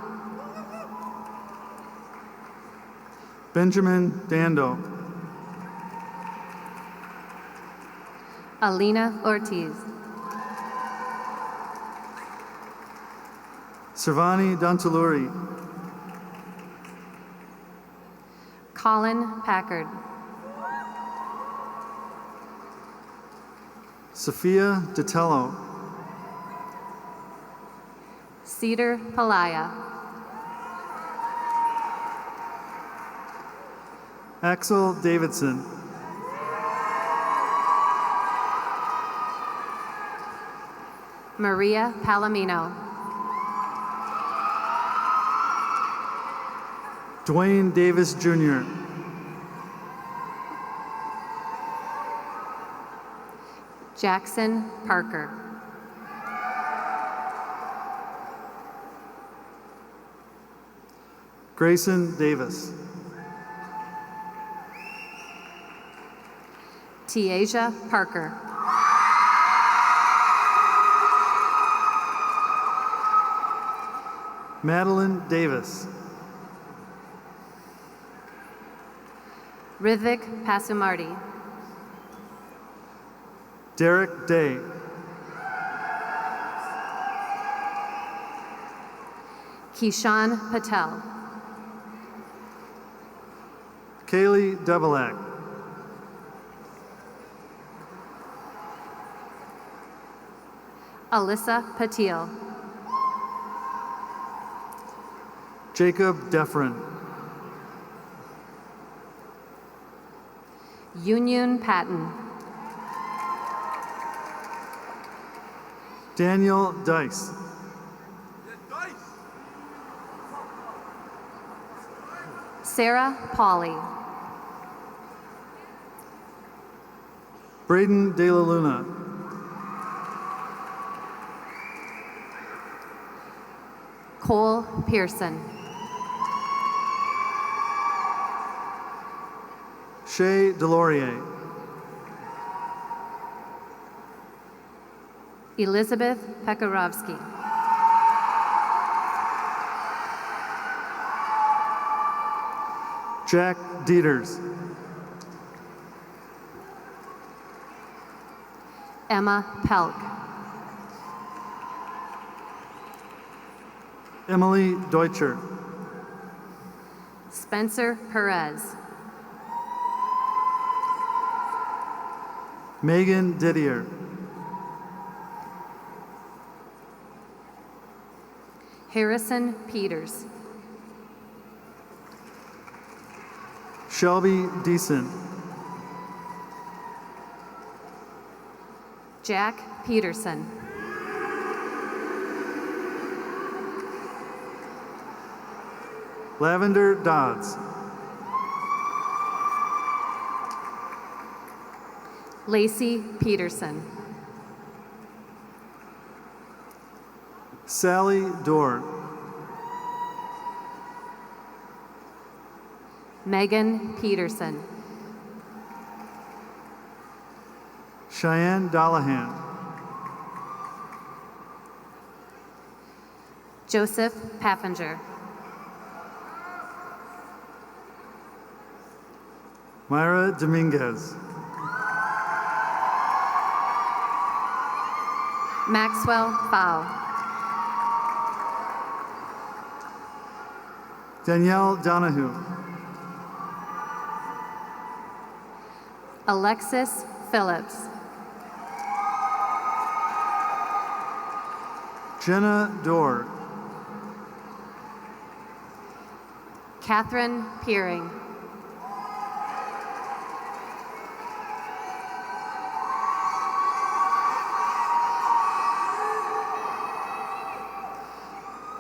Benjamin Dando. Alina Ortiz. Servani Dantuluri. Colin Packard. Sophia Ditello. Cedar Palaya. Axel Davidson. Maria Palomino. Dwayne Davis Jr. Jackson Parker. Grayson Davis. Tiaja Parker. Madeline Davis. Rithvik Pasumarty. Derek Day. Kishan Patel. Kaylee Devilak. Alyssa Patil. Jacob Defrin. Yunyun Patton. Daniel Dice. Sarah Pauley. Braden De La Luna. Cole Pearson. Shay Delorier. Elizabeth Pekarovsky. Jack Dieters. Emma Pelk. Emily Deutscher. Spencer Perez. Megan Didier. Harrison Peters. Shelby Deason. Jack Peterson. Lavender Dodds. Lacey Peterson. Sally Dorr. Megan Peterson. Cheyenne Dallahan. Joseph Paffinger. Myra Dominguez. Maxwell Pfau. Danielle Donahue. Alexis Phillips. Jenna Dorr. Catherine Peering.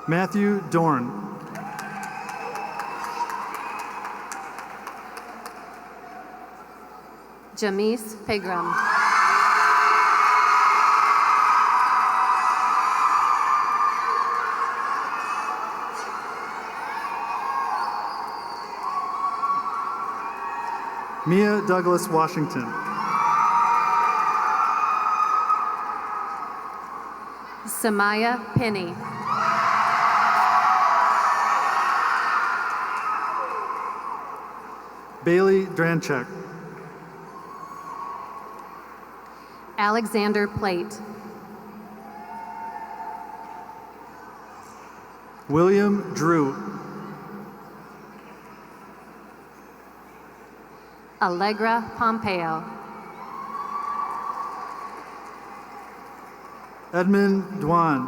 Matthew Dorn. Jamise Pigram. Mia Douglas Washington. Samaya Penny. Bailey Dranchek. Alexander Plate. William Drew. Allegra Pompeo. Edmund Dwan.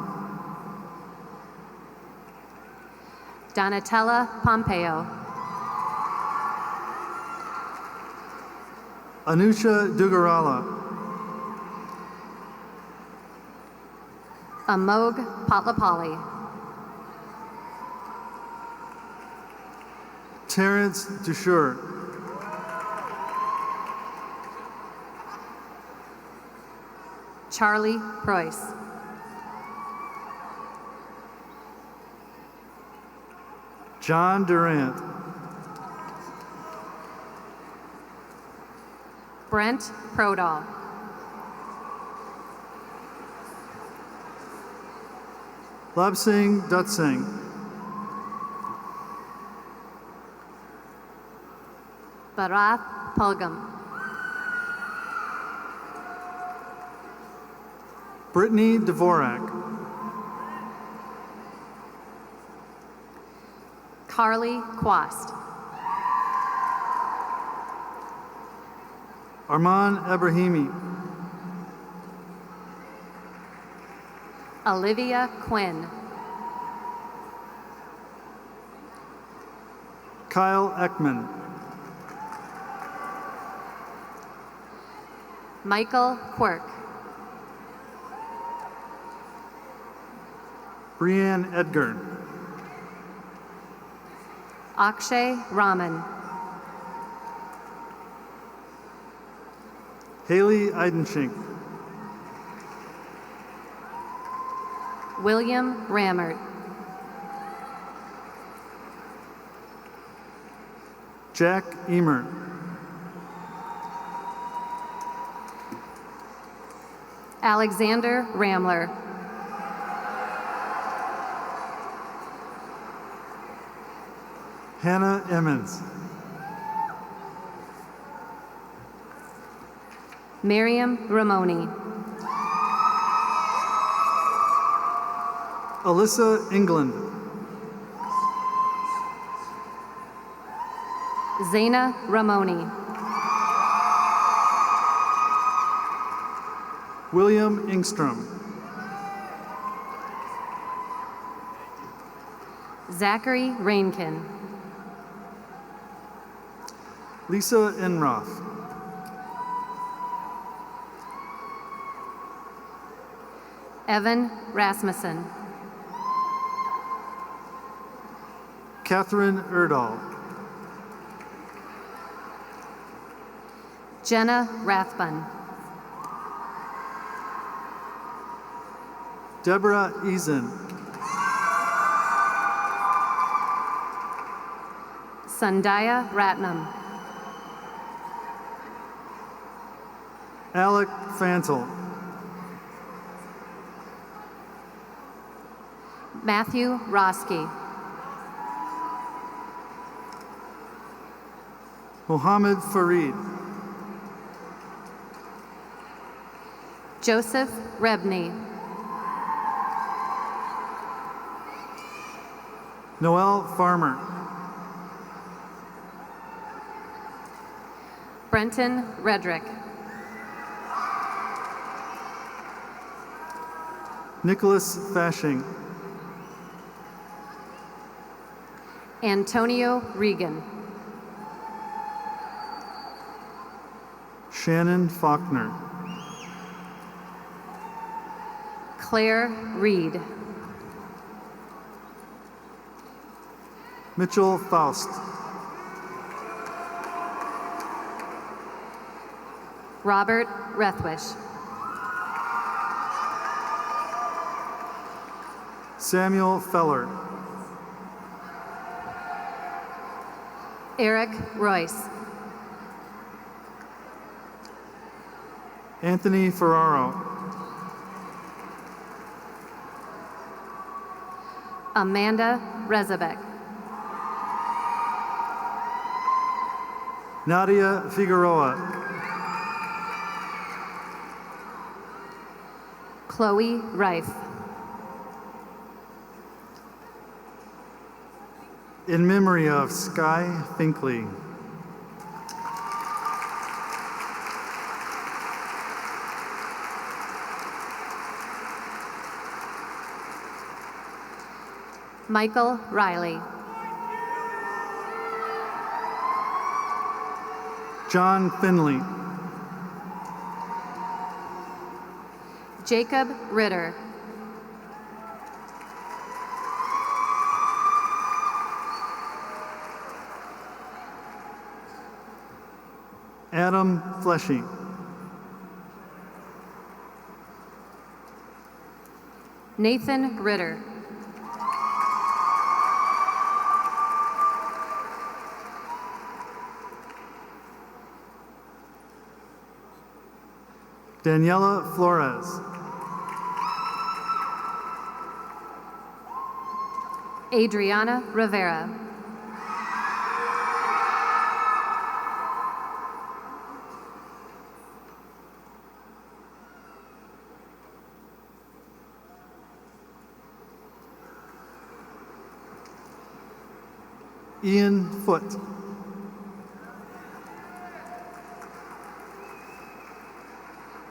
Donatella Pompeo. Anusha Dugarala. Amog Patlapali. Terrence Dushur. Charlie Preuss. John Durant. Brent Prodal. Labsing Dutsing. Bharath Pulgam. Brittany Dvorak. Carly Quast. Arman Ebrahimi. Olivia Quinn. Kyle Ekman. Michael Quirk. Brianne Edgar. Akshay Raman. Haley Eidenschink. William Rammert. Jack Emer. Alexander Ramler. Hannah Emmons. Miriam Ramoni. Alyssa England. Zaina Ramoni. William Ingstrom. Zachary Rainkin. Lisa Enroth. Evan Rasmussen. Catherine Erdahl. Jenna Rathbun. Deborah Eason. Sandaya Ratnam. Alec Fantel. Matthew Roski. Mohammed Farid. Joseph Rebney. Noel Farmer. Brenton Redrick. Nicholas Fashing. Antonio Regan. Shannon Faulkner. Claire Reed. Mitchell Faust. Robert Rethwish. Samuel Feller. Eric Royce. Anthony Ferraro. Amanda Rezabek. Nadia Figueroa. Chloe Reif. In memory of Sky Finkley. Michael Riley. John Finley. Jacob Ritter. Adam Fleshy. Nathan Ritter. Daniela Flores. Adriana Rivera. Ian Foote.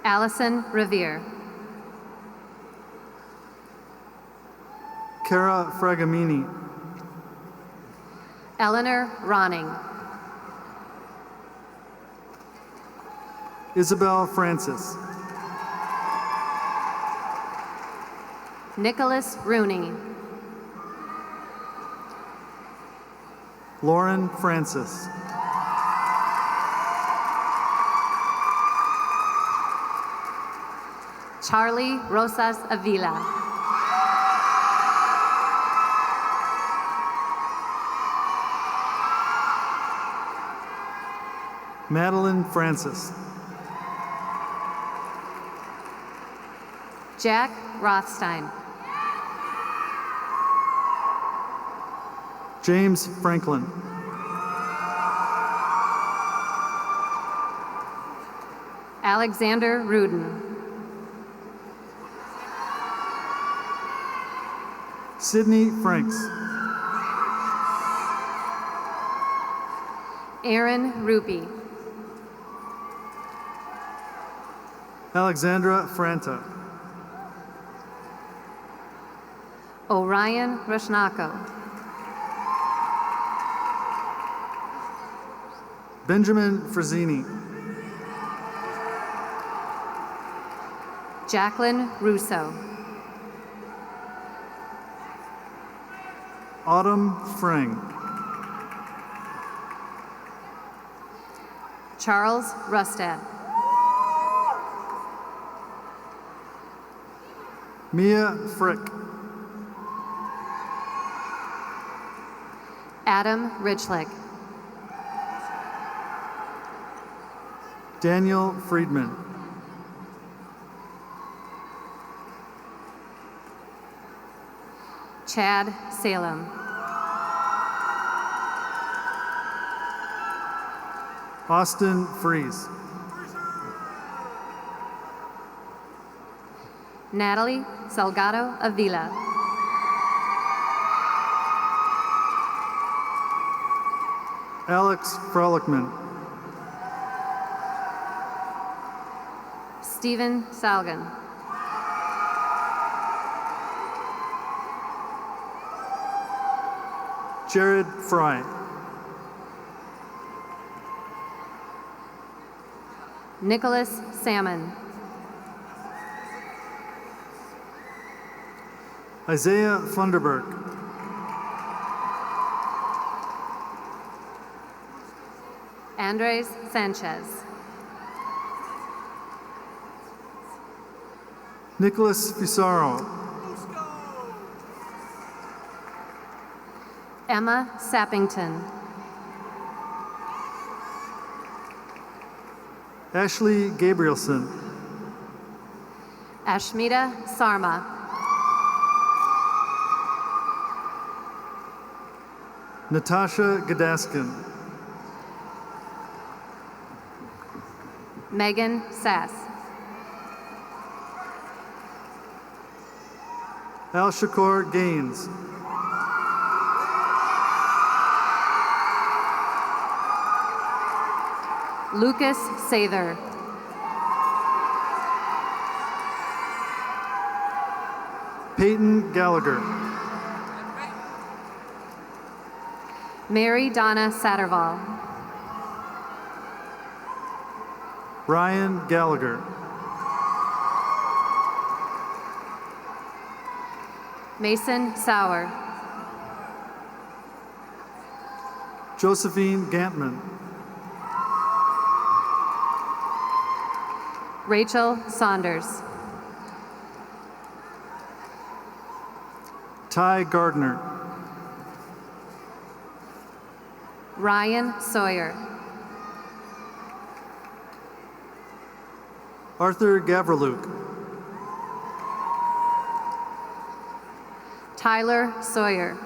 Allison Revere. Cara Fragamini. Eleanor Ronning. Isabel Francis. Nicholas Rooney. Lauren Francis. Charlie Rosas Avila. Madeline Francis. Jack Rothstein. James Franklin. Alexander Rudin. Sydney Franks. Aaron Ruby. Alexandra Franta. Orion Rushnako. Benjamin Frazzini. Jacqueline Russo. Autumn Freng. Charles Rustad. Mia Frick. Adam Richlick. Daniel Friedman. Chad Salem. Austin Fries. Natalie Salgado Avila. Alex Frolickman. Stephen Salgan. Jared Fry. Nicholas Salmon. Isaiah Funderburk. Andres Sanchez. Nicholas Fusaro. Emma Sappington. Ashley Gabrielson. Ashmita Sarma. Natasha Gadaskin. Megan Sass. Al Shakur Gaines. Lucas Sather. Peyton Gallagher. Mary Donna Satterwall. Ryan Gallagher. Mason Sauer. Josephine Gantman. Rachel Saunders. Ty Gardner. Ryan Sawyer. Arthur Gavreluk. Tyler Sawyer.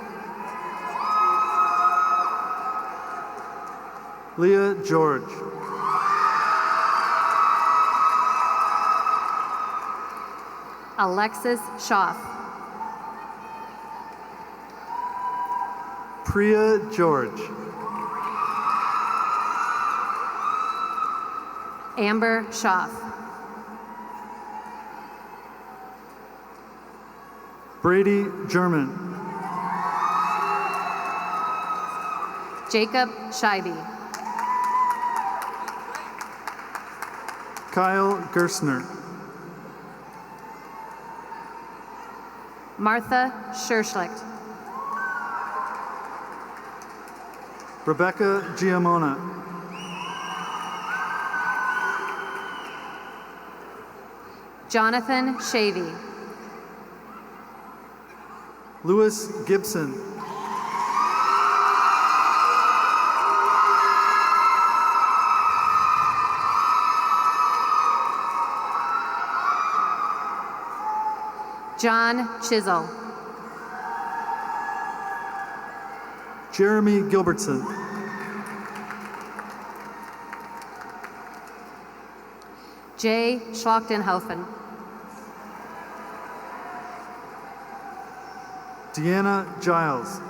Leah George. Alexis Schaff. Priya George. Amber Schaff. Brady German. Jacob Scheibe. Kyle Gerstner. Martha Scherschlicht. Rebecca Giamona. Jonathan Shavy. Lewis Gibson. John Chisel. Jeremy Gilbertson. Jay Schlachtenhaufen. Deanna Giles.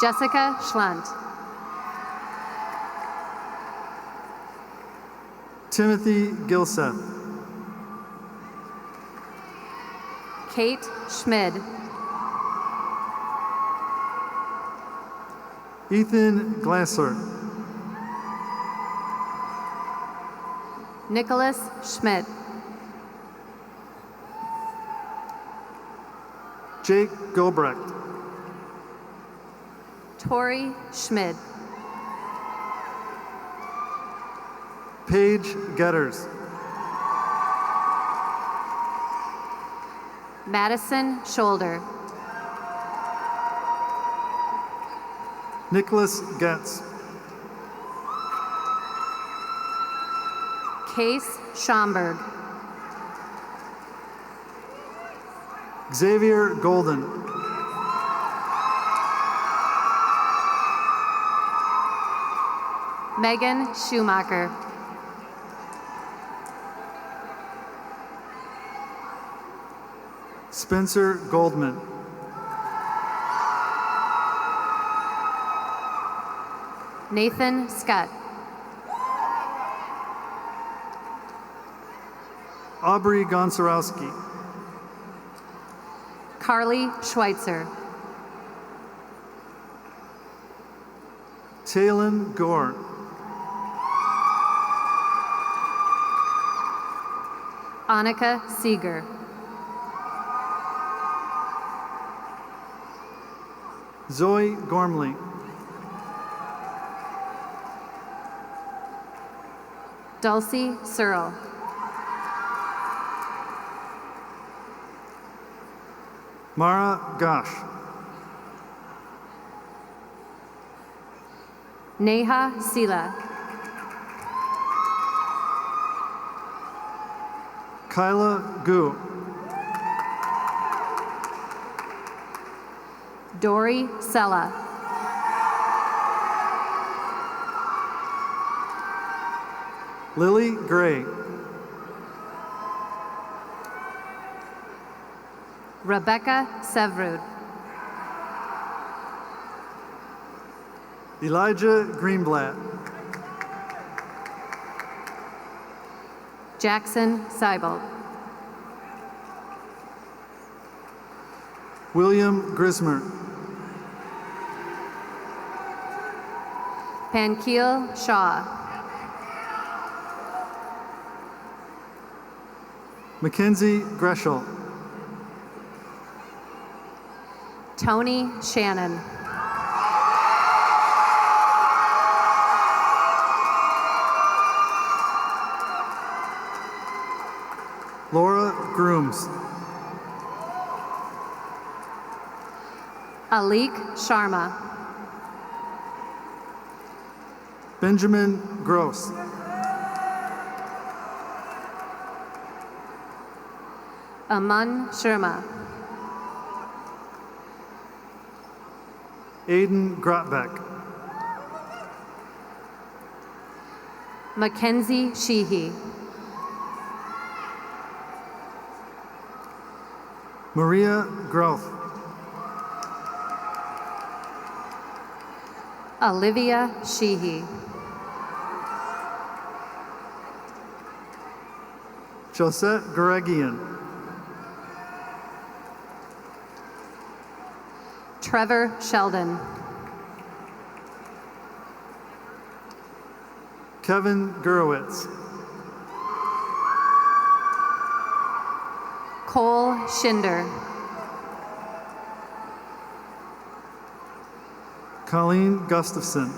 Jessica Schlunt. Timothy Gilseth. Kate Schmid. Ethan Glasser. Nicholas Schmidt. Jake Gobrecht. Tori Schmid. Paige Getters. Madison Shoulder. Nicholas Getz. Case Schomburg. Xavier Golden. Megan Schumacher. Spencer Goldman. Nathan Scott. Aubrey Gonczarowski. Carly Schweitzer. Taylin Gore. Annika Seeger. Zoe Gormley. Dulcie Searle. Mara Gosh. Neha Sila. Kyla Gu. Dory Sella. Lily Gray. Rebecca Sevrud. Elijah Greenblatt. Jackson Seibel. William Grismer. Pankeel Shaw. Mackenzie Greshel. Tony Shannon. Laura Grooms. Alik Sharma. Benjamin Gross. Aman Sharma. Aiden Grotbeck. Mackenzie Sheehy. Maria Groth. Olivia Sheehy. Josette Garegian. Trevor Sheldon. Kevin Gurowitz. Cole Schinder. Colleen Gustafson.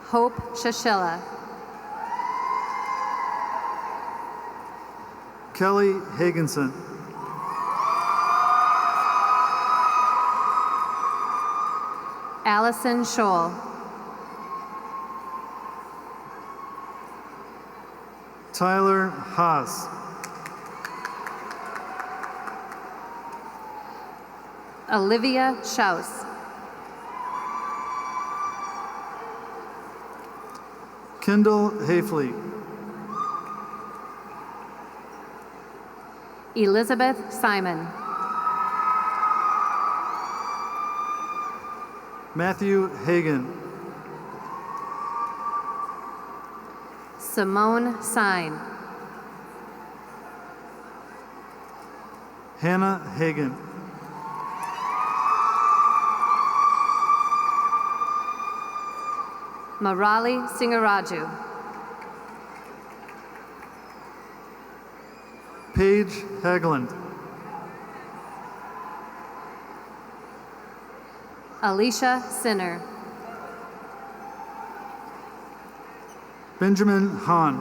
Hope Shashilla. Kelly Hagenson. Allison Scholl. Tyler Haas. Olivia Schaus. Kendall Hafley. Elizabeth Simon. Matthew Hagan. Simone Sine. Hannah Hagan. Marali Singaraju. Paige Hageland. Alicia Sinner. Benjamin Hahn.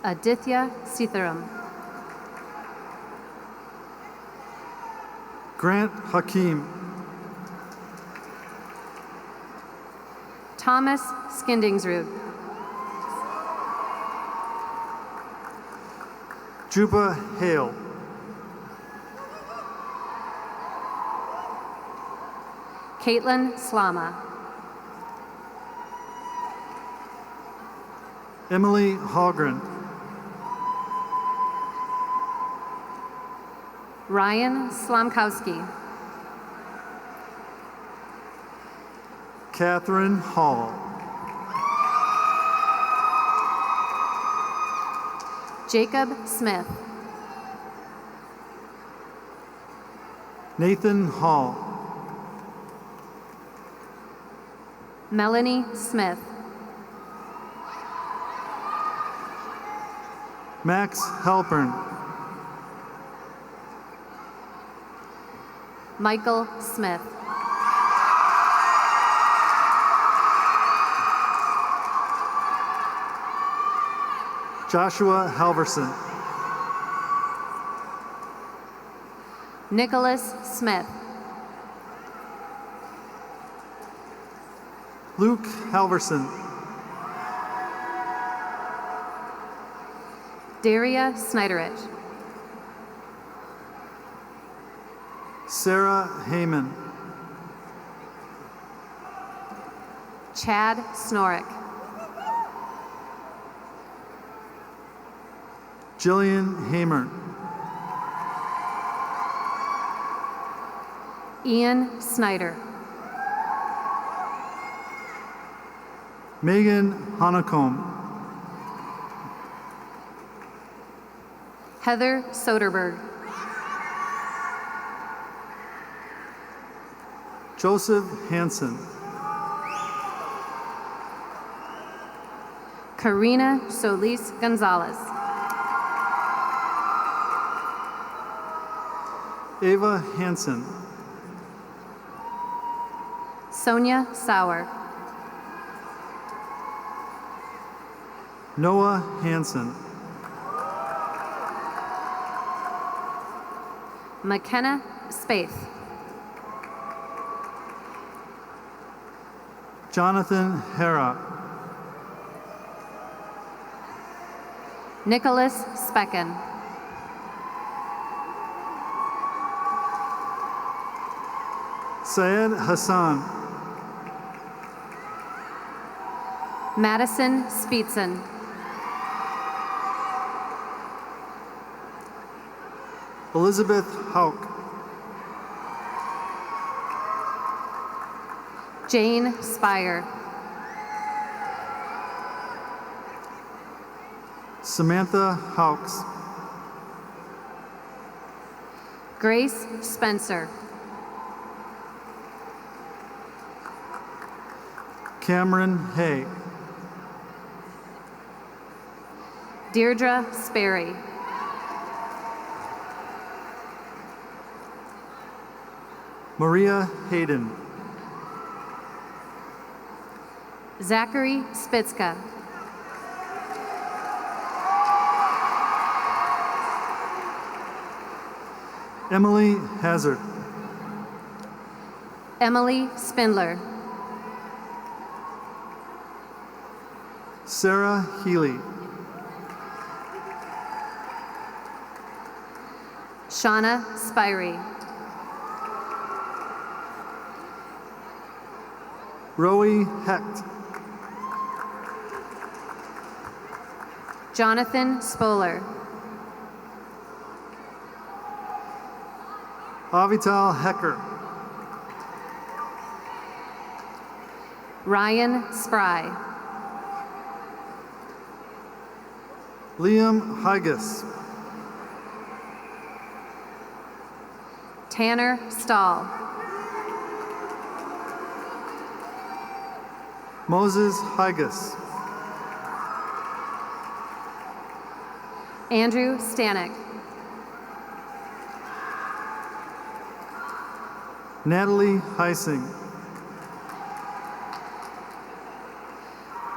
Aditya Sitharam. Grant Hakim. Thomas Skindingsrud. Juba Hale. Caitlin Slama. Emily Hallgren. Ryan Slomkowski. Catherine Hall. Jacob Smith. Nathan Hall. Melanie Smith. Max Halpern. Michael Smith. Joshua Halverson. Nicholas Smith. Luke Halverson. Daria Snyderich. Sarah Heyman. Chad Snorik. Jillian Hamer. Ian Snyder. Megan Honeycomb. Heather Soderberg. Joseph Hansen. Karina Solis Gonzalez. Ava Hansen. Sonia Sauer. Noah Hansen. McKenna Spaeth. Jonathan Hera. Nicholas Specken. Syed Hassan. Madison Speetson. Elizabeth Hauk. Jane Spire. Samantha Hawks. Grace Spencer. Cameron Hay. Deirdre Sperry. Maria Hayden. Zachary Spitzka. Emily Hazard. Emily Spindler. Sarah Healy. Shauna Spirey. Rowie Hecht. Jonathan Spoler. Avital Hecker. Ryan Spry. Liam Hygus. Tanner Stahl. Moses Hygus. Andrew Stanek. Natalie Heising.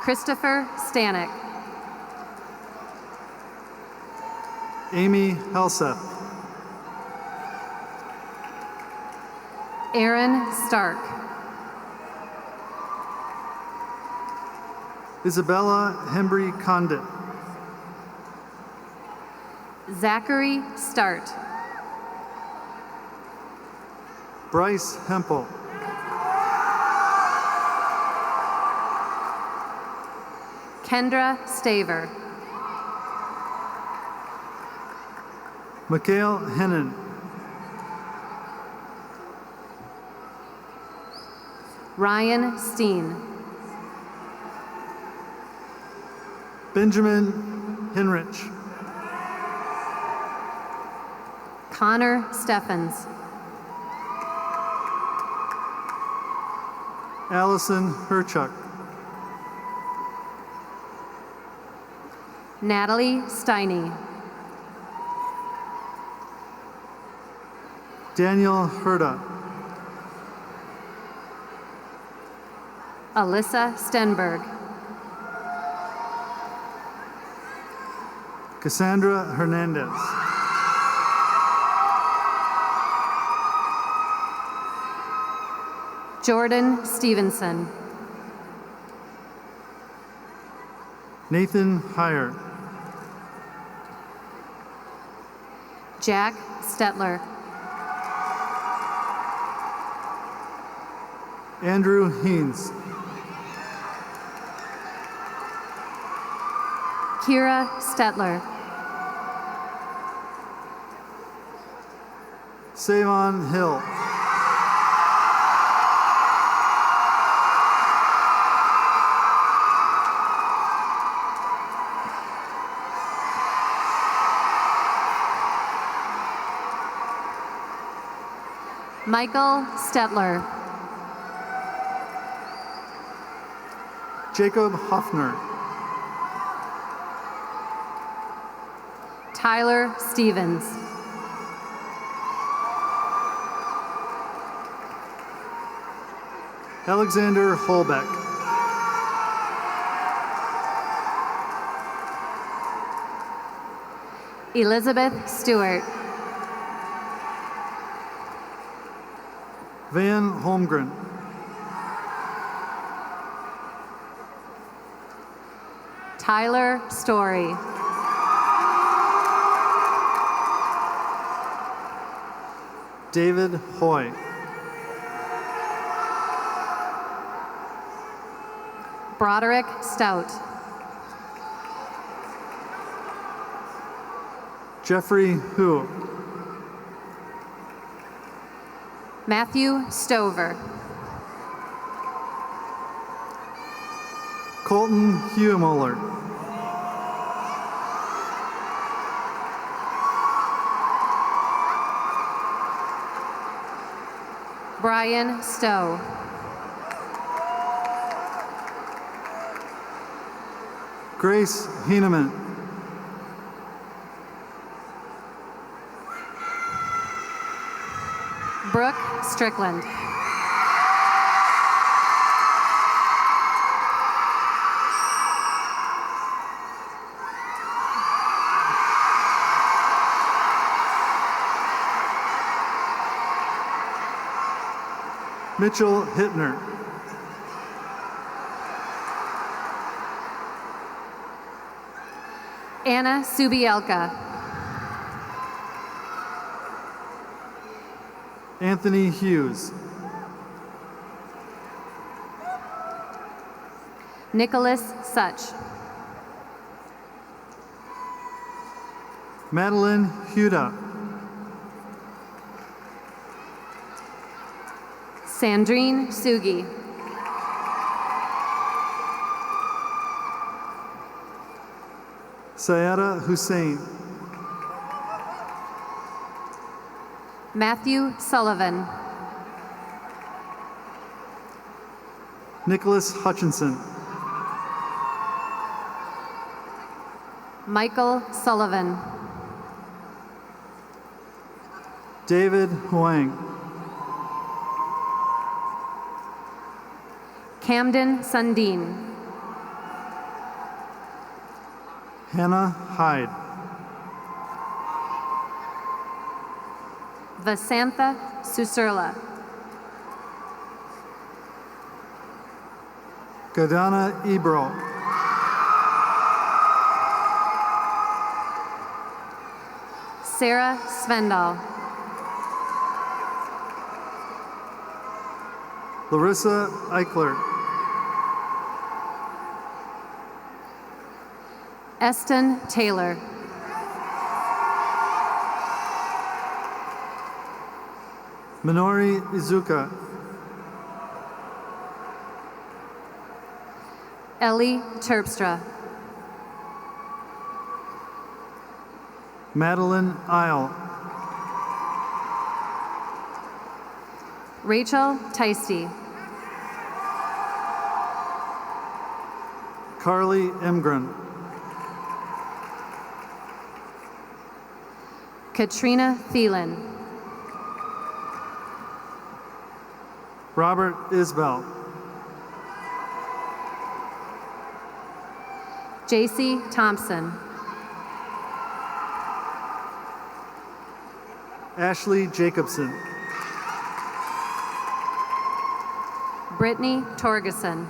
Christopher Stanek. Amy Helseth. Aaron Stark. Isabella Hembry Condit. Zachary Start. Bryce Hempel. Kendra Staver. Mikhail Hennen. Ryan Steen. Benjamin Henrich. Connor Steffens. Allison Herchuk. Natalie Steiney. Daniel Herda. Alyssa Stenberg. Cassandra Hernandez. Jordan Stevenson. Nathan Heyer. Jack Stetler. Andrew Haynes. Kira Stetler. Savon Hill. Michael Stetler. Jacob Hoffner. Tyler Stevens. Alexander Holbeck. Elizabeth Stewart. Van Holmgren. Tyler Story. David Hoy. Broderick Stout. Jeffrey Hu. Matthew Stover. Colton Huemuller. Brian Stowe. Grace Heineman. Brooke Strickland. Mitchell Hittner. Anna Subielka. Anthony Hughes. Nicholas Such. Madeline Huda. Sandrine Sugi. Sayeda Hussein. Matthew Sullivan. Nicholas Hutchinson. Michael Sullivan. David Huang. Camden Sundin. Hannah Hyde. Vasantha Susurla. Gadana Ebro. Sarah Svendal. Larissa Eichler. Eston Taylor. Minori Izuka. Ellie Terpstra. Madeline Isle. Rachel Teisty. Carly Emgren. Katrina Thielen. Robert Isbell. JC Thompson. Ashley Jacobson. Brittany Torgeson.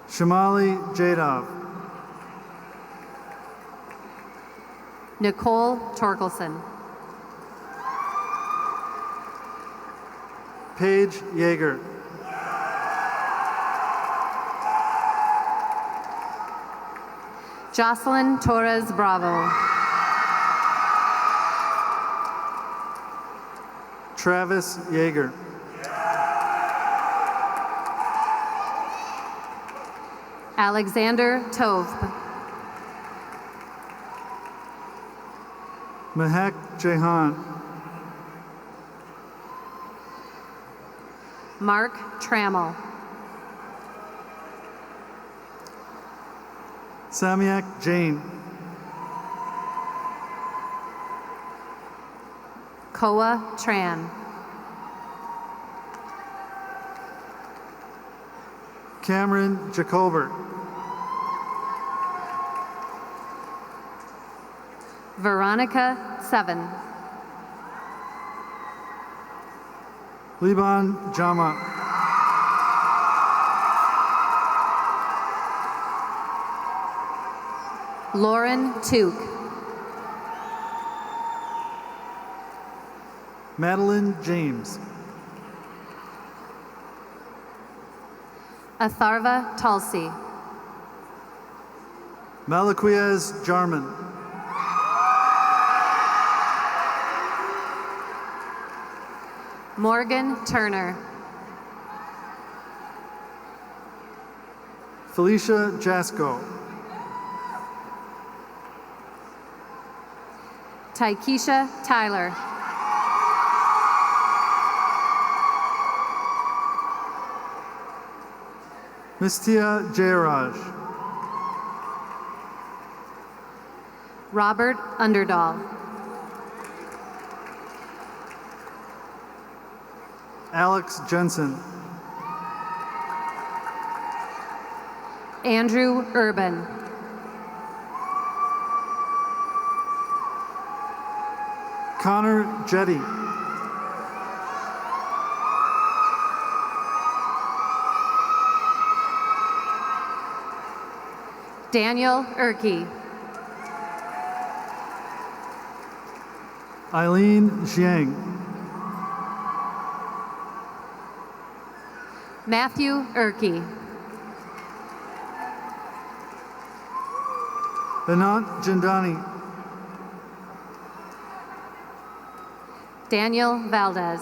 Shamali Jadov. Nicole Torkelson. Paige Yeager. Jocelyn Torres Bravo. Travis Yeager. Alexander Tove. Mehak Jehan. Mark Trammell. Samyak Jain. Koa Tran. Cameron Jacobert. Veronica Seven. Liban Jama. Lauren Took. Madeline James. Atharva Tulsi. Malaquias Jarman. Morgan Turner. Felicia Jasko. Taikisha Tyler. Mistia Jayaraj. Robert Underdahl. Alex Jensen. Andrew Urban. Connor Jetty. Daniel Urke. Eileen Jiang. Matthew Urke. Anant Jindani. Daniel Valdez.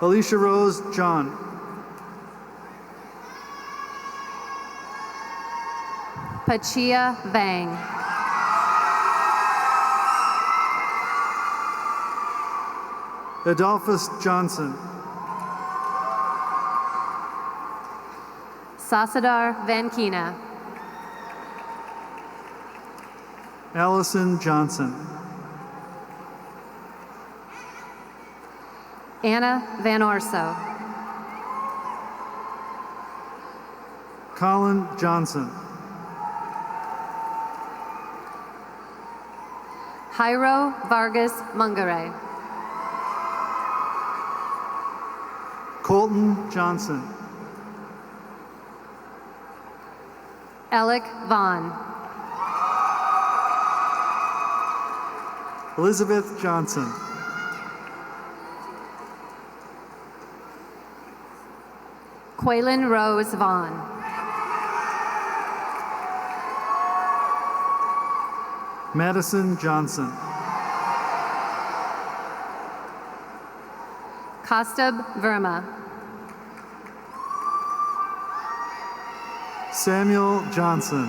Alicia Rose John. Pachia Vang. Adolphus Johnson. Sasadar Vankina. Allison Johnson. Anna Van Orso. Colin Johnson. Jairo Vargas Mungare. Colton Johnson. Alec Vaughn. Elizabeth Johnson. Quaylen Rose Vaughn. Madison Johnson. Kostab Verma. Samuel Johnson.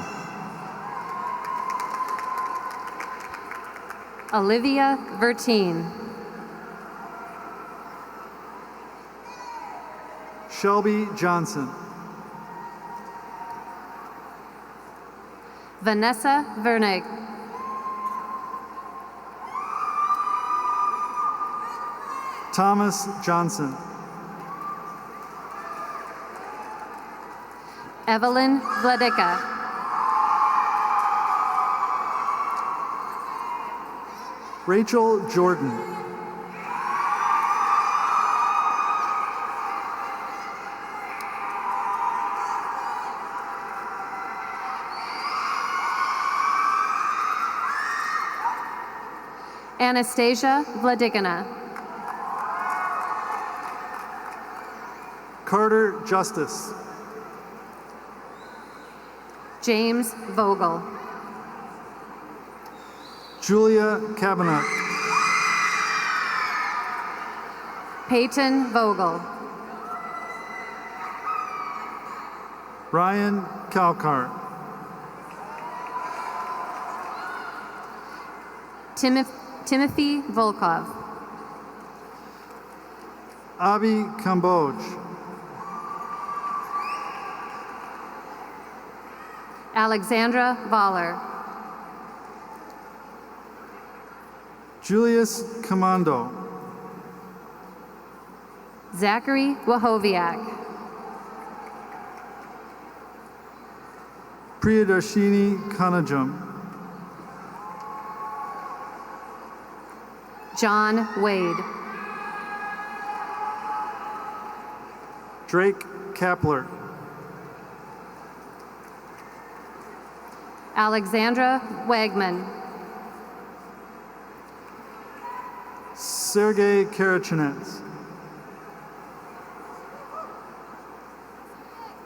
Olivia Verteen. Shelby Johnson. Vanessa Vernig. Thomas Johnson. Evelyn Vladica. Rachel Jordan. Anastasia Vladigina. Carter Justice. James Vogel. Julia Cabanut. Peyton Vogel. Ryan Calcart. Timothy Volkov. Abhi Kamboj. Alexandra Voller. Julius Commando. Zachary Wahoviak. Priyadarshini Kanajam. John Wade. Drake Kapler. Alexandra Wagman. Sergei Karachinets.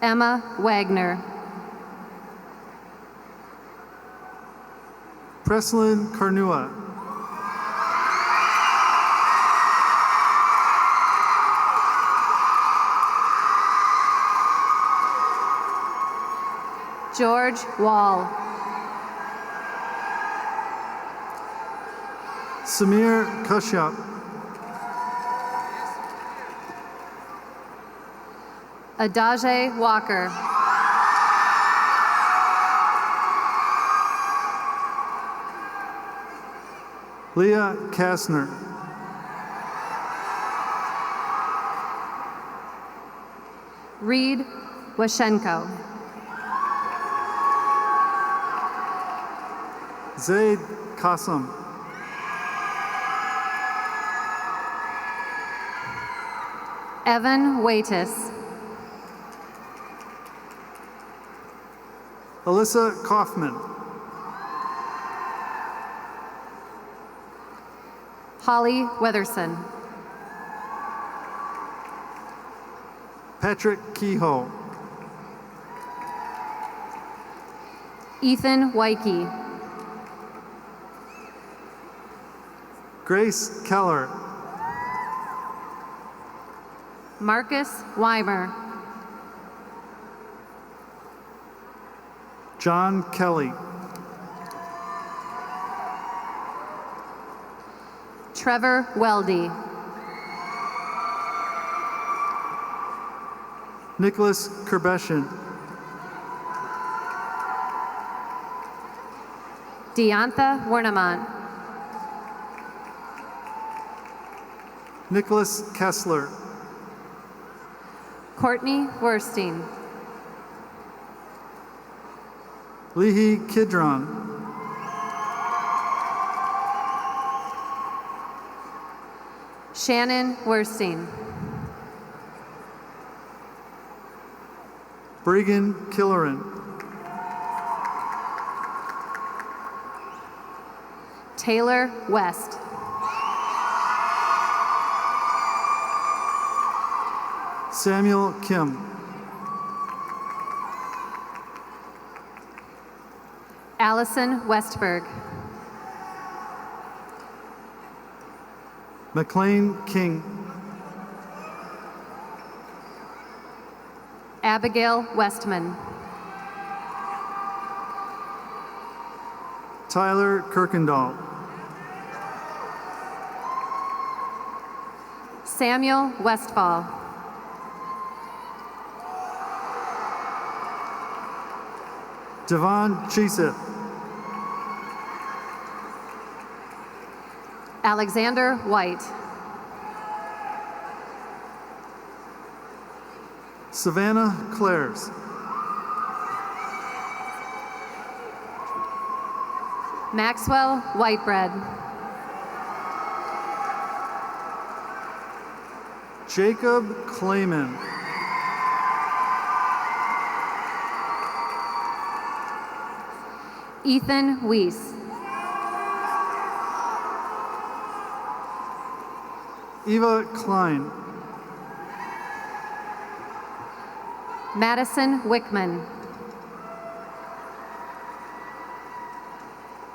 Emma Wagner. Preslyn Carnua. George Wall. Samir Kashyap. Adaje Walker. Leah Kastner. Reed Washenko. Zaid Qasim. Evan Waitis. Alyssa Kaufman. Holly Weatherson. Patrick Kehoe. Ethan Wyke. Grace Keller. Marcus Weimer. John Kelly. Trevor Weldy. Nicholas Kerbeshian. Deantha Wernemont. Nicholas Kessler. Courtney Werstein. Lehi Kidron. Shannon Werstein. Bregan Killeran. Taylor West. Samuel Kim. Allison Westberg. McLean King. Abigail Westman. Tyler Kirkendall. Samuel Westfall. Devon Chiseth. Alexander White. Savannah Clares. Maxwell Whitebread. Jacob Clayman. Ethan Weiss. Eva Klein. Madison Wickman.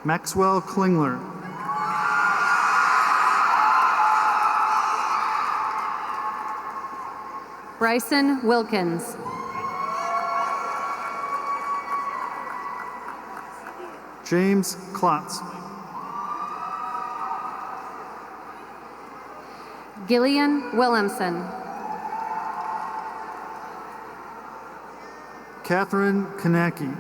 Maxwell Klingler. Bryson Wilkins. James Klotz. Gillian Williamson. Catherine Kanaki.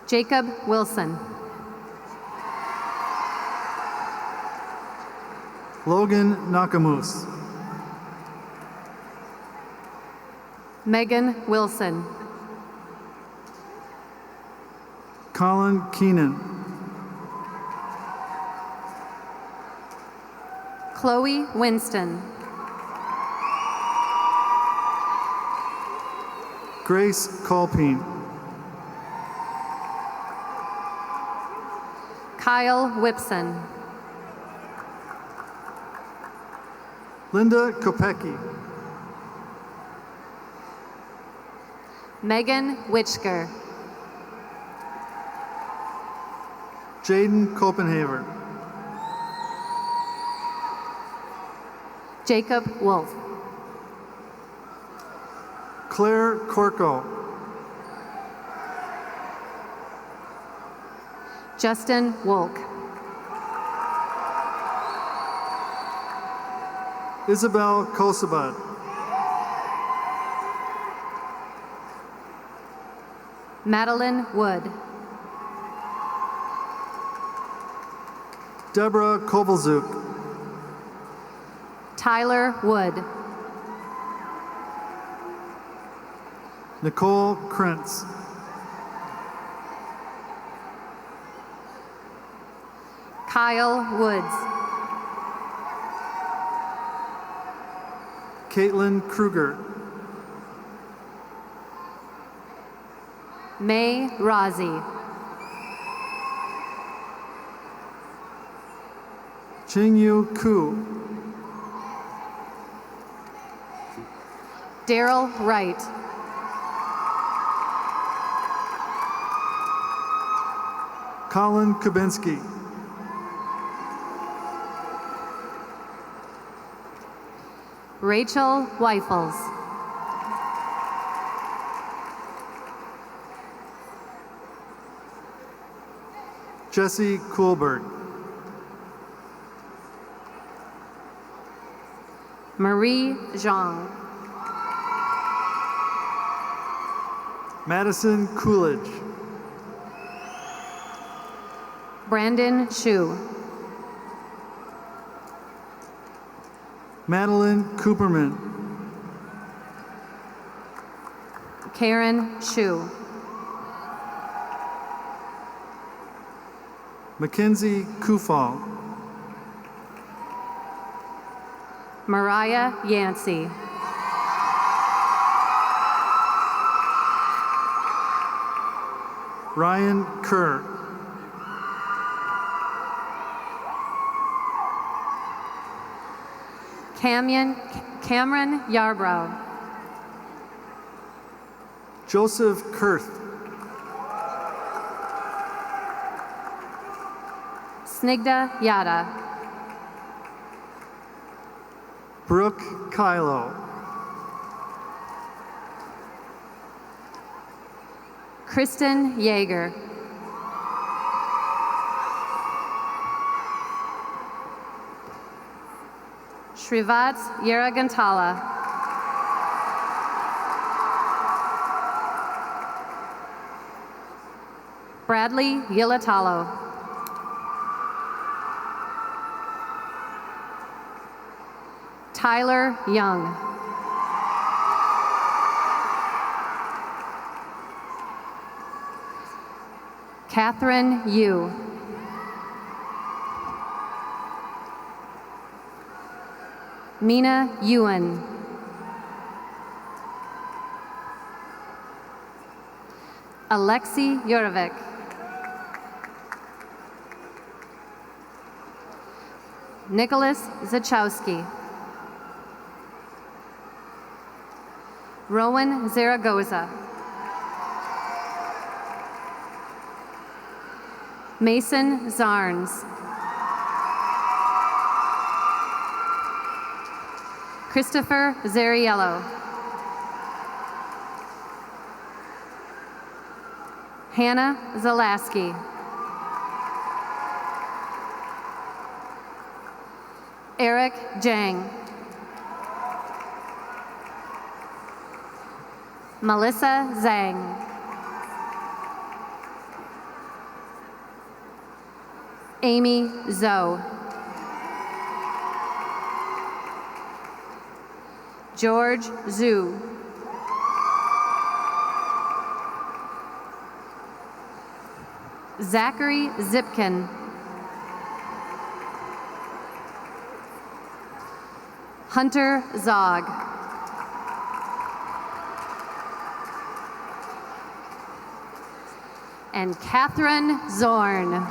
Jacob Wilson. Logan Nakamus. Megan Wilson. Colin Keenan. Chloe Winston. Grace Colpine. Kyle Whipson. Linda Kopecki. Megan Witchker. Jaden Copenhaver. Jacob Wolf. Claire Corco. Justin Wolk. Isabel Kosobat. Madeline Wood. Deborah Kovalzuk. Tyler Wood. Nicole Krentz. Kyle Woods. Caitlin Kruger. May Razi. Qingyu Ku. Daryl Wright. Colin Kubinski. Rachel Weifels. Jesse Kuhlberg. Marie Zhang. Madison Coolidge. Brandon Shu. Madeline Cooperman. Karen Shu. Mackenzie Kufal. Mariah Yancey. Ryan Kerr. Cameron Yarbrough. Joseph Kurth. Snigdha Yada. Brooke Kylo. Kristen Yeager. Shrivats Yeragantala. Bradley Yilatalo. Tyler Young. Catherine Yu. Mina Ewan. Alexei Yurovic. Nicholas Zachowski. Rowan Zaragoza. Mason Zarnes. Christopher Zariello. Hannah Zalaski. Eric Jang. Melissa Zhang. Amy Zoe. George Zhu. Zachary Zipkin. Hunter Zog. And Catherine Zorn.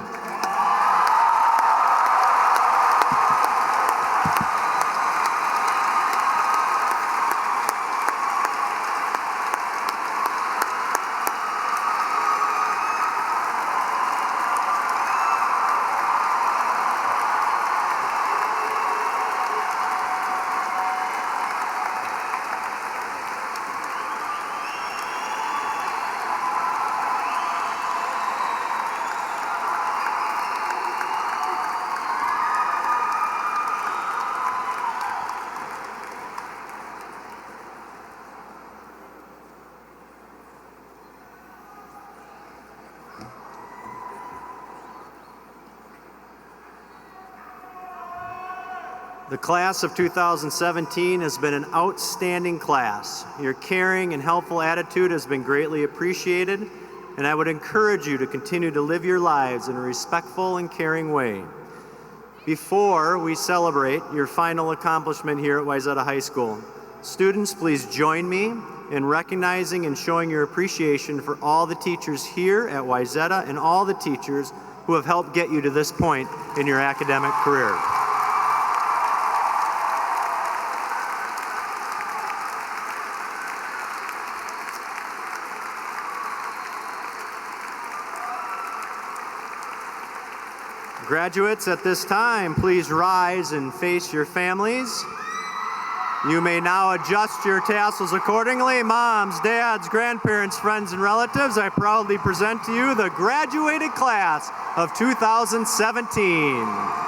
The class of 2017 has been an outstanding class. Your caring and helpful attitude has been greatly appreciated, and I would encourage you to continue to live your lives in a respectful and caring way. Before we celebrate your final accomplishment here at Wayzata High School, students, please join me in recognizing and showing your appreciation for all the teachers here at Wayzata and all the teachers who have helped get you to this point in your academic career. Graduates, at this time, please rise and face your families. You may now adjust your tassels accordingly. Moms, dads, grandparents, friends, and relatives, I proudly present to you the graduated class of 2017.